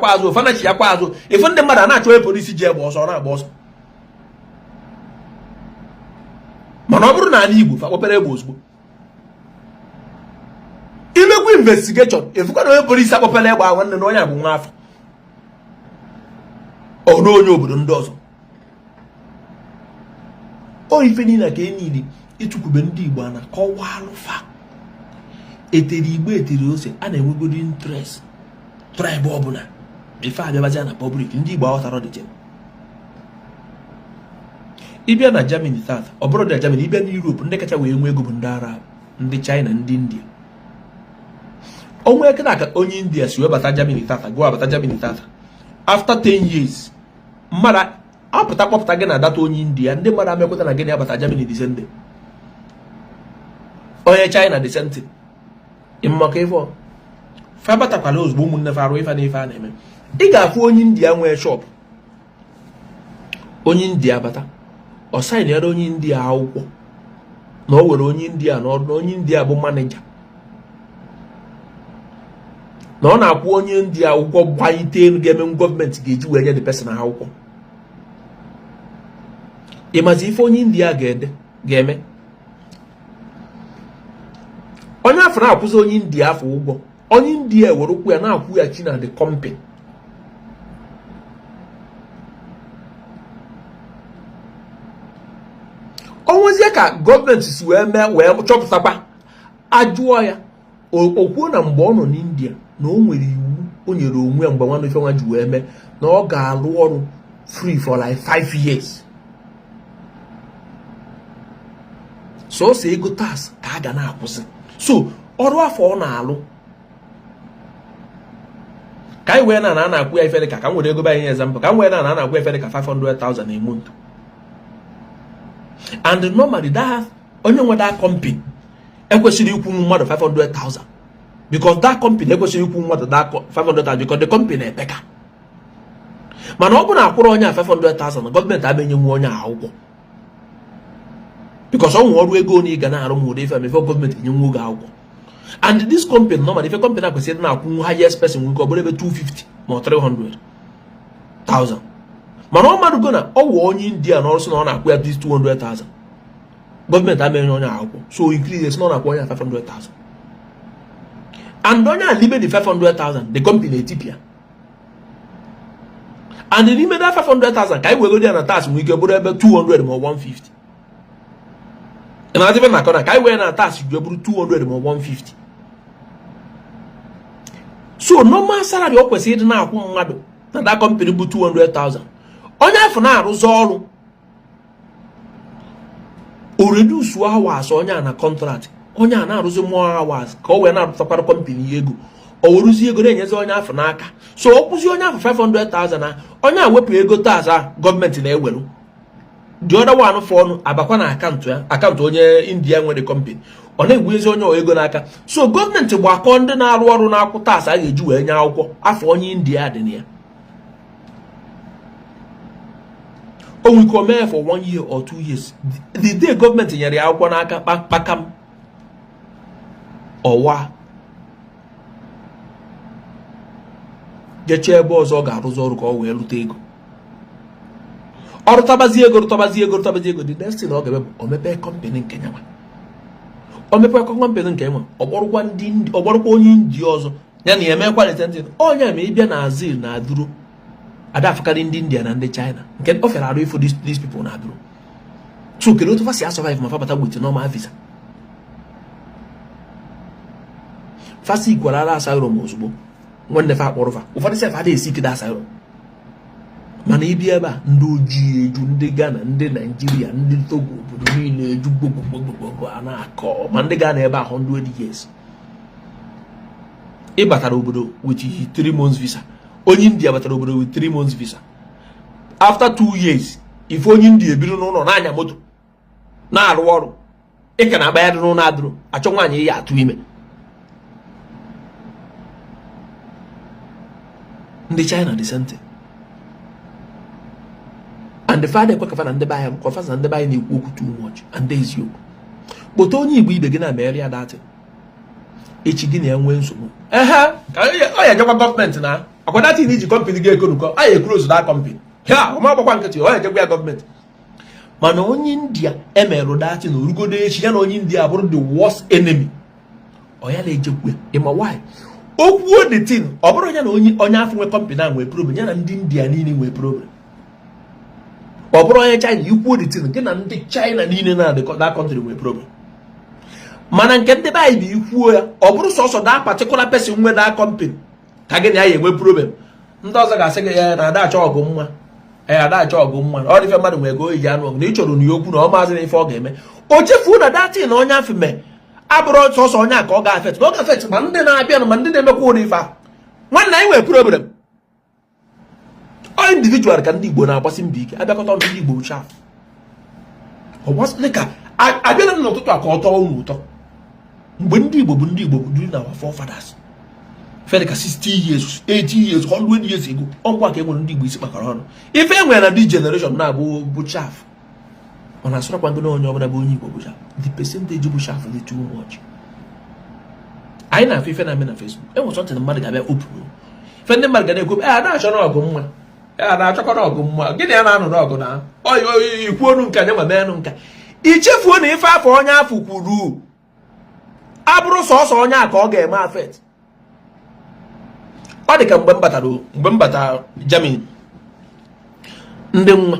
kwa azụ ịfụ ndị mmadụ a na-achọ onye polisi ji egbe ọsọ na-agba ọsọ. Mana ọ bụrụ na ala Igbo fa kpọpere egbe ozugbo imekwa investigeshọn efukwa na onye polisi akpọpere egbe ahụ nwanne na onye a bụ nwa afọ ọ na onye obodo ndị ọzọ. O ife niile ka enyi ịtụkwube ndị Igbo a na-akọwa alụfa etere Igbo etere ose a na-enwegodi interest tribe ọbụla ife abịabazi na public ndị Igbo aghọtara dị jem. Ịbịa na Germany tata ọ bụrụ na Germany ịbịa na Europe ndị kacha wee nwee ego bụ ndị Arab, ndị China, ndị India. Onwe eke na-aka onye India si wee bata Germany tata gụọ abata Germany tata after 10 years mmadụ apụta kpọpụta gị na data onye India ndị mmadụ amekweta na gị na-abata Germany the same day. Onye China the same thing. Ịmaka ife fa batakwala ozugbo ụmụnne fa arụ ife na ife a na-eme. Ị ga-afụ onye India nwee shop, onye India bata ọ saịn ya onye India akwụkwọ na o were onye India n'ọrụ na onye India bụ maneja na ọ na-akwụ onye India akwụkwọ gbanyite elu ga-eme gọọmenti ga-eji wee nye the person akwụkwọ. Ịmazi ife onye India ga-eme onye afọ na-akwụzi onye India afọ ụgwọ onye India were ụkwụ ya na-akwụ ya chi na the company. Onwezie ka gọọmenti si wee chọpụtakwa ajụọ ya okwuo na mgbe ọ nọ n'India na o nwere iwu o nyere onwe mgbe nwanne ife nwa ji wee mee na ọ ga-alụ ọrụ free for like 5 years. So say ego tax ka a ga na-akwụsị. So ọrụ afọ ọ na-alụ ka anyị wee na-akwụ ya ife ka m were ego banye example ka m wee na-akwụ ife ka 500,000 a month. And normally that onye nwe that company ekwesịrị ikwu mmadụ 500,000 because that company ekwesịrị ikwu mmadụ that 500,000 because the company epeka. Mana ọ bụ na akwụrụ onye a 500,000 gọọmenti amenye nwe onye akwụkwọ because ọ nwe ọrụ ego onye ga na-arụ m ụdị ife mefe gọọmenti enye nwe oge akwụkwọ. And this company normally ife company akwesịrị na-akwụ highest person nwe ọ bụrụ ebe 250 ma 300,000. Mana ọ mmadụ go na ọ wụ onye India na ọrụ na ọ na-akwụ ya at least 200,000 gọọmenti amenye onye akwụkwọ so increase na ọ na-akwụ onye 500,000 and onye a libe the 500,000 the company etipia and n'ime that 500,000 ka anyị wegoro ya na tax nwee ike bụrụ ebe 200 ma 150 na adịbe na kọna ka anyị wee na tax ju bụrụ 200 ma 150. So normal salary o kwesịrị ịdị na-akwụ mmadụ na that company bụ 200,000 onye afọ na-arụzi ọrụ o reduce hours onye a na contract onye a na-arụzi more hours ka o wee na-arụtakwara company ego o weruzie ego na-enyezi onye afọ n'aka. So ọ kwụzi onye afọ 500,000 na onye a wepụ ego tax a gọọmenti na-ewelu the other one for ọnụ abakwa na akaụntụ ya akaụntụ onye India nwere company ọ na-egwuezi onye ego n'aka. So gọọmenti gbakọ ndị na-arụ ọrụ na-akwụ tax a ga-eji wee nye akwụkwọ afọ onye India dị na ya o nwere ike o mee for 1 year or 2 years the day gọọmenti nyere ya akwụkwọ n'aka kpakam ọwa jechee ebe ọzọ ọ ga-arụzi ọrụ ka ọ wee rute ego ọrụtabazi ego the next thing ọ ga-eme bụ o mepee company nke nyawa o mepee company nke nwa ọgbọrọkwa onye India ọzọ ya na ya emekwa retentin onye ma ịbịa na Azil na aduru adafụkarị ndị India na ndị China nke o fere arụ ifo these people na aduru. So kedu otu fasi survive ma fabata with normal visa fasi ikwara asylum ozugbo nwanne fa akpọrọ fa ụfọdụ sef adịghị esi ikide asylum mana ịbịa ebe a ndị ojii eju ndị Ghana ndị Nigeria ndị Togo obodo niile eju gbogbogbogbogbogbo a na-akọ ma ndị Ghana ebe a 100 years ị batara obodo with 3 months visa onye India batara obodo with 3 months visa after 2 years ife onye India ebido n'ụlọ na-anya moto na-arụ ọrụ ị ka na-agba ya dị n'ụlọ adụrụ achọ nwaanyị ya atụ ime. Ndị China the same thing and the father kweka na ndị be anyị confess na ndị be anyị na-ekwu okwu too much and there is you kpọta onye Igbo ibe gị na mere ya datị echi gị na-enwe nsogbu ọ ya jekwa gọọmenti na akwa datị na iji company gị ekonukọ a ya close that company ha ọma agbakwa nkịtị ọ ya jekwa ya gọọmenti mana onye India emerụ datị na orugodo echi ya na onye India bụrụ the worst enemy ọ ya na-ejekwa ịma why okwuo the thing ọ bụrụ ya na onye afọ nwe company a nwee problem ya na ndị India niile nwee problem ọ bụrụ onye China ikwuo the thing gị na ndị China niile na that country nwee problem mana nke ndị be anyị bụ ikwuo ya ọ bụrụ sọsọ that particular person nwe that company ka gị na ya enwe problem ndị ọzọ ga-asị gị ya na ada achọ ọgụ mma ada achọ ọgụ mma ọ dịfe mmadụ nwee ego iji anụ ọgụ na ị chọrọ na ya okwu na ọ maazị na ife ọ ga-eme o chefuo na datin na onye afọ mee abụrụ sọsọ onye a ka ọ ga-afet na ọ ga-afet ma ndị na-abịa ma ndị na-emekwa ụdị ife a nwanne anyị nwere problem ọ individual ka ndị Igbo na-agbasi mbọ ike abịakọta ndị Igbo chaf ọgbasị ka abịala n'ụtụtụ a ka ọ tọọ unu ụtọ mgbe ndị Igbo bụ ndị Igbo bụ duri na our forefathers fere ka 60 years 80 years 100 years ago ọgwụ ka enwere ndị Igbo isi kpakọrọ ọnụ ife enwere na dị generation na-abụ bụ chaf ọ na-asọrọkwa ngị na onye ọbụla bụ onye Igbo bụ chaf the percentage bụ chaf dị too much. Anyị na-afụ ife na-eme na Facebook enwere sọntị na mmadụ ga-abịa opuru ife ndị mmadụ ga na-ekwu na-achọ n'ọgụ mma na-achọkọ n'ọgụ mma gịnị ya na-anụ n'ọgụ na ikwu onu nka nye ma mee nụ nka ichefuo na ife afọ onye afọ kwuru abụrụ sọsọ onye a ka ọ ga-eme afet. Ọ dị ka mgbe m batara Germany ndị nwa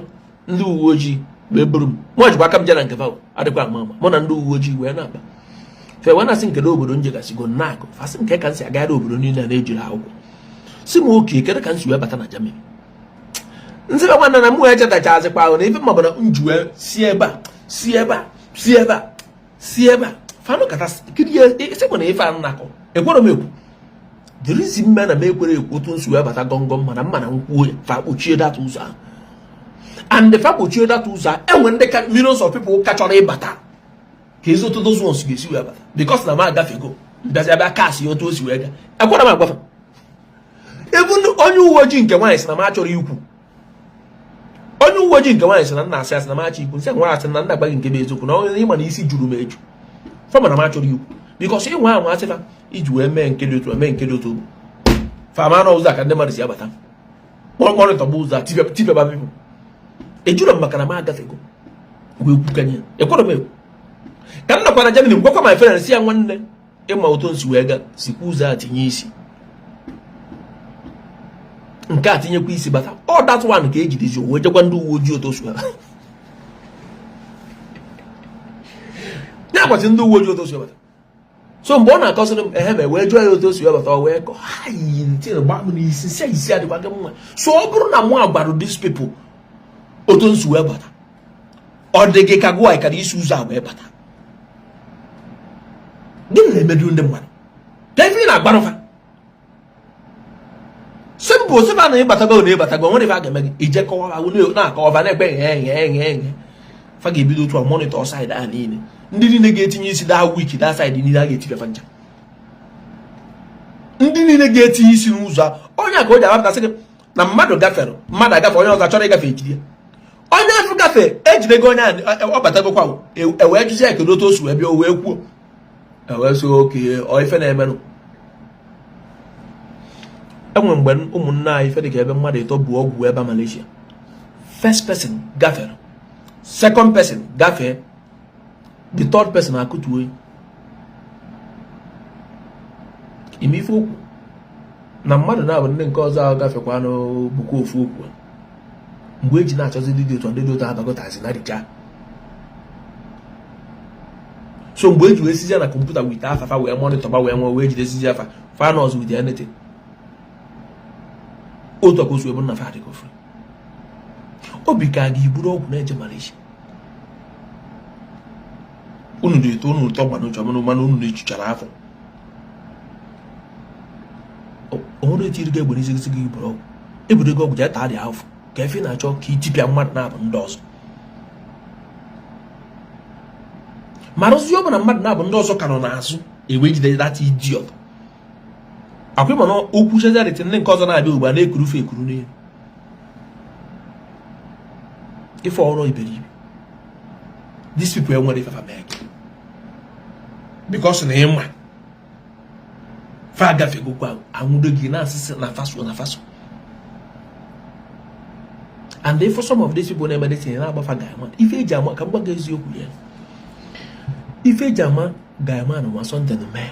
ndị uwe ojii wee buru m mụ jikwa aka m jere nke fao adịkwa ama ama mụ na ndị uwe ojii wee na-akpa fe wee na-asị nkedo obodo njegasịgo n'akụ fasị nke ka m si agagharị obodo niile a na-ejiri akwụkwọ si m oke kedu ka nsi wee bata na Germany nsi be nwanna na mụ echetachazi kwa ahụ na ife mabana njuwe si ebe a fanu kata kiri ese ko na ife an nakọ ekworo m ekwu the reason me na me ekwere ekwu otu nsi wee bata gọngọm mana mma na nkwuo fa kpochie that ụzọ ahụ and the fact kpochie that ụzọ enwe ndị millions of people ka chọrọ ịbata ka ezoto those ones ga-esi wee bata because na ma agafego bịazi abịa kasị otu o si wee ga ekwara m agwafa ebe onye uwe ojii nke nwaanyị si na ma achọrọ ikwu onye uwe ojii nke nwaanyị si na nna asị asị na ma achọ ikwu nsị nwa asị na nna agbaghị nke bụ eziokwu na onye ịma na isi juru m eju fama na ma achọrọ ikwu because ịnwe ahụ asịfa iji wee mee nke dị otu mee nke dị otu fama na ụzọ ka ndị mmadụ si abata kpọrịtọgba ụzọ tipịaba pipụ ejuru m maka na ma agafego wee kwukanye ekwere m ekwu ka m nakwa na Germany gwakwa my friends ya nwanne ịma otu nsi wee ga sikwa ụzọ a tinye isi nke a tinyekwa isi bata ọ that one ka ejidezi wee jekwa ndị uwe ojii otu osu na-agbachi ndị uwe ojii otu osu bata so mgbe ọ na-akọsịrị m ehe ma wee jụọ ya otu osu bata ọ wee kọ ha yi ntị gba m n'isi si isi adịkwa gị mma so ọ bụrụ na mụ agbarụ these people otu nsi wee bata ọ dị gị ka gụwa ikara isi ụzọ a wee bata gịnị na-emedu ndị mmadụ devi na-agbarụfa simple sịba na ịbatago na ịbatago nwere ife a ga-eme gị ije kọwara na-akọwaba na-ekpe eghe fa ga-ebido otu a monitor side a niile ndị niile ga-etinye isi daa wiki daa side niile a ga-etipịafa ncha ndị niile ga-etinye isi n'ụzọ onye a ka o ji abapụtasị gị na mmadụ gafere mmadụ agafe onye ọzọ chọrọ ịgafe ejide onye afọ gafe ejidego onye ọ batagokwa ewee jụzi ya kedu otu o si wee bịa o wee kwuo ewee so oke ife na-emerụ enwe mgbe ụmụnne anyị ife dị ka ebe mmadụ ịtọ bụ ọgwụ ebe Malaysia first person gafere second person gafee the third person akụtuo ime ife okwu na mmadụ na-abụ ndị nke ọzọ ahụ gafekwa n'bukwa ofu okwu mgbe eji na-achọzi ndị dị otu abagotazi na dịcha so mgbe eji wee sizie na kọmputa wite afafa wee monitor wee nwe wee jidesizi afa finals with anything otu akosu ebe na fadị kofri obi ka ga iburu ọgwụ na-eje Malaysia unu dị eto unu ụtọ gbana uche mana unu na-echuchara afọ onwere etu iriga egbe n'isi gị iburu ọgwụ eburu ego ọgwụ jee taa dị afọ ka efe na-achọ ka itipịa mmadụ na-abụ ndị ọzọ mara ozi ọbụla mmadụ na-abụ ndị ọzọ ka nọ n'azụ ewe jide data idiot akwai mana okwu chezarịtị ndị nke ọzọ na-abịa ugbu a na-ekurufe ekuru n'elu ife ọrụ iberibe these people enwere ife fabeg because na ịma fa agafegokwa anwụdo gị na-asịsị na faso and for some of these people na-eme dịtị na-agbafa gaịman ife eji ama ka m gbaga eziokwu ya ife eji ama gaịman ma sọnte na mee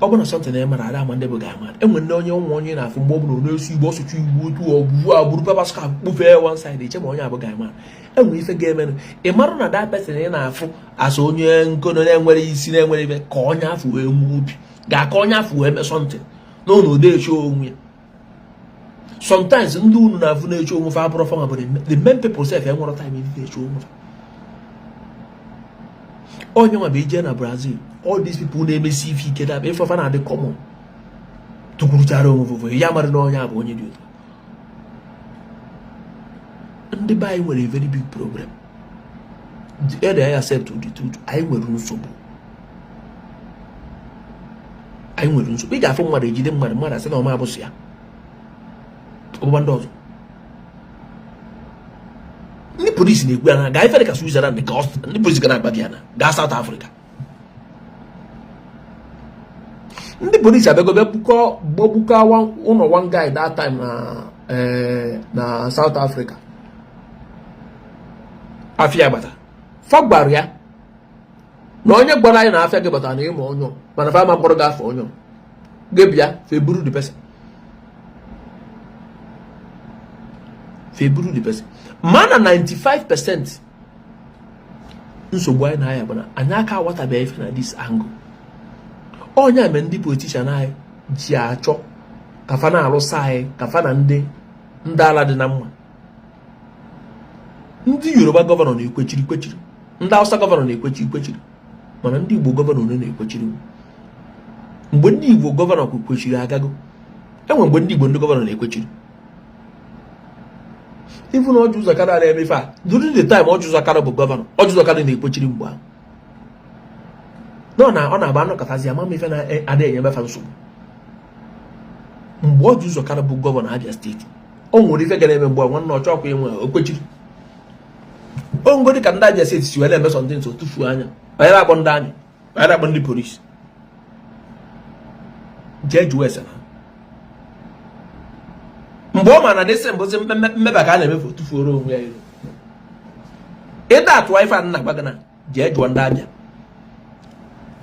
ọ bụ na sọnte na-emara ada ama ndị bụ gaịman enwe ndị onye ụmụ onye na-afụ mgbe ọ bụrụ na-esi igbo ọsụchụ igbo otu ọgwụgwụ agbụrụ papaska kpụfee one side eche ma onye abụ gaịman enwe ife ga-emenụ ị marụ na that person ị na-afụ asa onye nkono na-enwere isi na-enwere ife ka onye afọ wee nwee obi ga-aka onye afọ wee mee sọnte n'ụlọ odechi onwe ya sometimes ndị unu na-afụ na-eche onwe fa abụrụ fama bụ the main people sef enwere time ị na-eche onwe fa onye nwa bụ ije na Brazil all these people na-emesi ife ike daba ife fa na-adị common tukwuruchara onwe fofo ya mara na onye a bụ onye dị otu ndị be anyị nwere a very big problem ede anyị accept the truth anyị nwere nsogbu ị ga-afụ mmadụ ejide mmadụ asị na ọma abụsị ya ọgbụgba ndị ọzọ ndị polisi na-ekwu ya na gaa ife dịka Switzerland dịka ndị polisi ga na-agba gị ya na gaa South Africa ndị polisi abịago gbagbuka ụlọ one guy that time na South Africa afịa gbata fa gbara ya na onye gbara anyị na afịa gị batara na ịma onye mana fa ma mkpọrọ gị afọ onye gị bịa feburu the person mana 95% nsogbu anyị na-aya bụ na anyị aka awatabeghị ife na this angle onye ame ndị politician anyị ji achọ kafa na alụsa anyị kafa na ndị ala dị na mma. Ndị Yoruba gọvanọ na-ekwechiri kwechiri, ndị Hausa gọvanọ na-ekwechiri kwechiri, mana ndị Igbo gọvanọ na-ekwechiri. Mgbe ndị Igbo gọvanọ kwechiri agago, enwe mgbe ndị Igbo ndị gọvanọ na-ekwechiri. Even Ọjị Ụzọ Kara na-emefe a, during the time Ọjị Ụzọ Kara bụ gọvanọ, Ọjị Ụzọ Kara na-ekwechiri mgbe ahụ. Ọ na-agba anọkọtazi ama mefe na-adịghị enyemefa nsogbu. Mgbe Ọjị Ụzọ Kara bụ gọvanọ Abia steeti, o nwere ife gara eme mgbe nwanne ọchọ ọkwa enwe okwechiri. O ngodi ka ndị Abia steeti si wee na-eme sọntị nso tufuo anya, banyere akpọ ndị anyị, banyere akpọ ndị polisi. Jee jụọ ese na mgbe ọ ma na dịsị mbụzi mmeba ka a na-emefu tufuoro onwe ya iru. Ịda atụ ife a na-agba gị na jee jụọ ndị Abia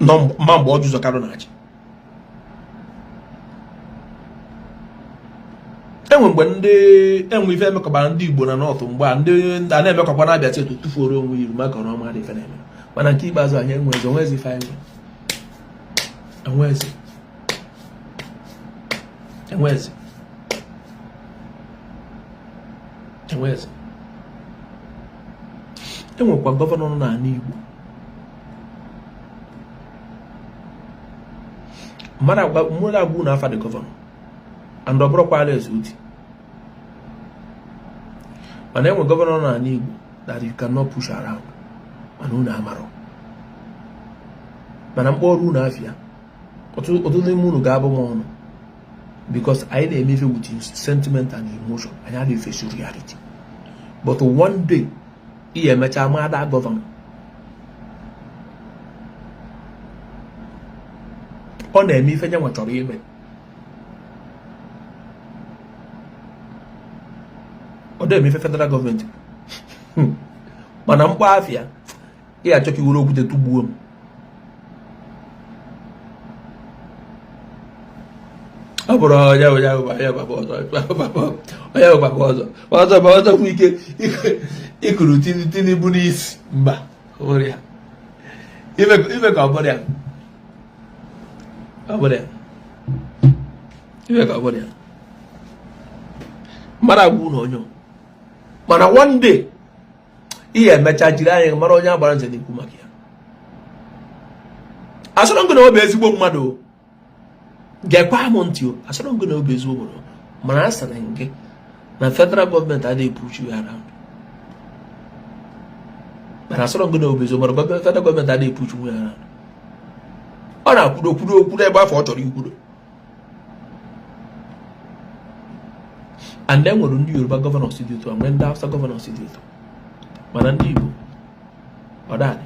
nọ ma mgbe Ọjị Ụzọ Kara na-achị. Enwe mgbe ndị enwe ife emekọbara ndị Igbo na Nọọtụ mgbe a ndị a na-emekọkwa na Abia steeti tufuoro onwe iru maka ọrụ ọma dị ife na-eme. Mana nke ikpeazụ anyị enwezi ife anyị enwekwa gọvanọ nọ n'ala Igbo mmadụ agwụ na afa dị gọvanọ and ọ bụrụkwa Alex Oti, mana enwe gọvanọ nọ n'ala Igbo that you cannot push around mana unu amarọ, mana mkpọrọ unu afịa ọtụtụ n'ime unu ga-abụ m ọnụ because anyị na-emefe with sentiment and emotion, anyị adịghị face reality. But one day ihe emecha ma ada gọvanọ ọ na-eme ife nyanwa chọrọ ime. Ọ na-eme ife federal gọọmenti mana mkpọ afịa ị achọ ka iwere okwute tugbuo m. Ọ bụrụ onye gbakọ ọzọ bụ ike ịkụrụ Tinubu n'isi mba ime ka ọ bụrụ ya mara agwụ na onye mana one day ihe emecha jiri anyị mara onye agbara nze n'ikwu maka ya. Asọrọ ngụ na ọ bụ ezigbo mmadụ gekwa m ntị o, asọrọ ngụ na ọ bụ ezigbo mmadụ, mana a sara gị na federal gọọmenti adịghị push you around. Mana asọrọ ngụ na ọ bụ ezigbo mmadụ, federal gọọmenti adịghị push you around. Ọ na-akwudo ebe afọ ọ chọrọ ikwudo. And then nwere ndị Yoruba gọvanọ si dị otu a, nwee ndị Hausa gọvanọ si dị otu, mana ndị Igbo ọ daadị.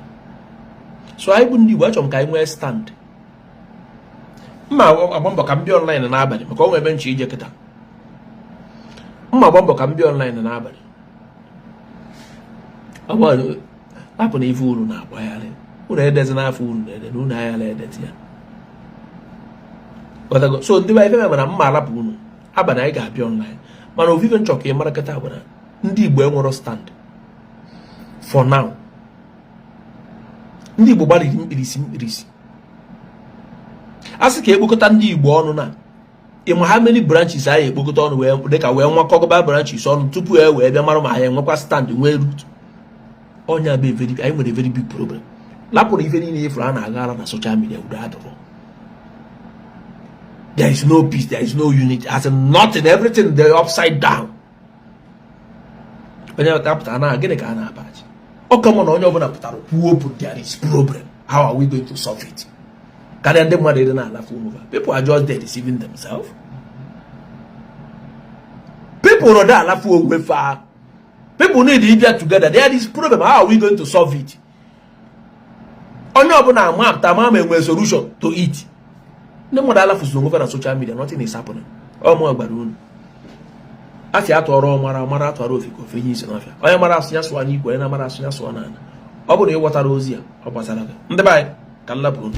So anyị bụ ndị Igbo achọrọ m ka anyị nwee stand. Mma agba mbọ ka m bịa online n'abalị maka ọ nwee ebe nche ije kịta. Mma agba mbọ ka m bịa online n'abalị. Hapụ na ife uru na-agbagharị. Unu edezi n'afọ uru na-ede na unu aghala edeti ya. So ndị be ife mere mma alapụ unu abalị anyị ga-abịa online. Mana ovive nchọ ka ị mara kịta bụ na ndị Igbo enwero stand for now. Ndị Igbo gbalịrị mkpirisi asị ka ekpokọta ndị Igbo ọnụ na ịma ha many branches anyị ekpokọta ọnụ wee dịka wee nwakọgọba branches ọnụ tupu e wee bịa mara ma anyị enwekwa stand nwee root. Ọnya bụ anyị nwere very big problem. Lapụrụ ife niile efuru a na-aghara na social media udo adọrọ. There is no peace, there is no unity, as in nothing, everything they're upside down. When you tap na gịnị ka a na-abachi. Ọ kama na onye ọbụla pụtara kwuo there is problem. How are we going to solve it? Karịa ndị mmadụ dị na-alafu over. People are just there deceiving themselves. People are there alafu onwe fa. People need to get together. There is problem. How are we going to solve it? Onye ọbụla ama enwe solution to it. No more alafu over on social media. Nothing is happening. Oh my God. Afia atọrọ mara atọrọ ofiko fe yin se na afia. Onye mara asụnya sụọ anyị ikwe na mara asụnya sụọ na. Ọ bụ na ị ghọtara ozi a, ọ gbasara gị. Ndị be anyị ka nlapụ.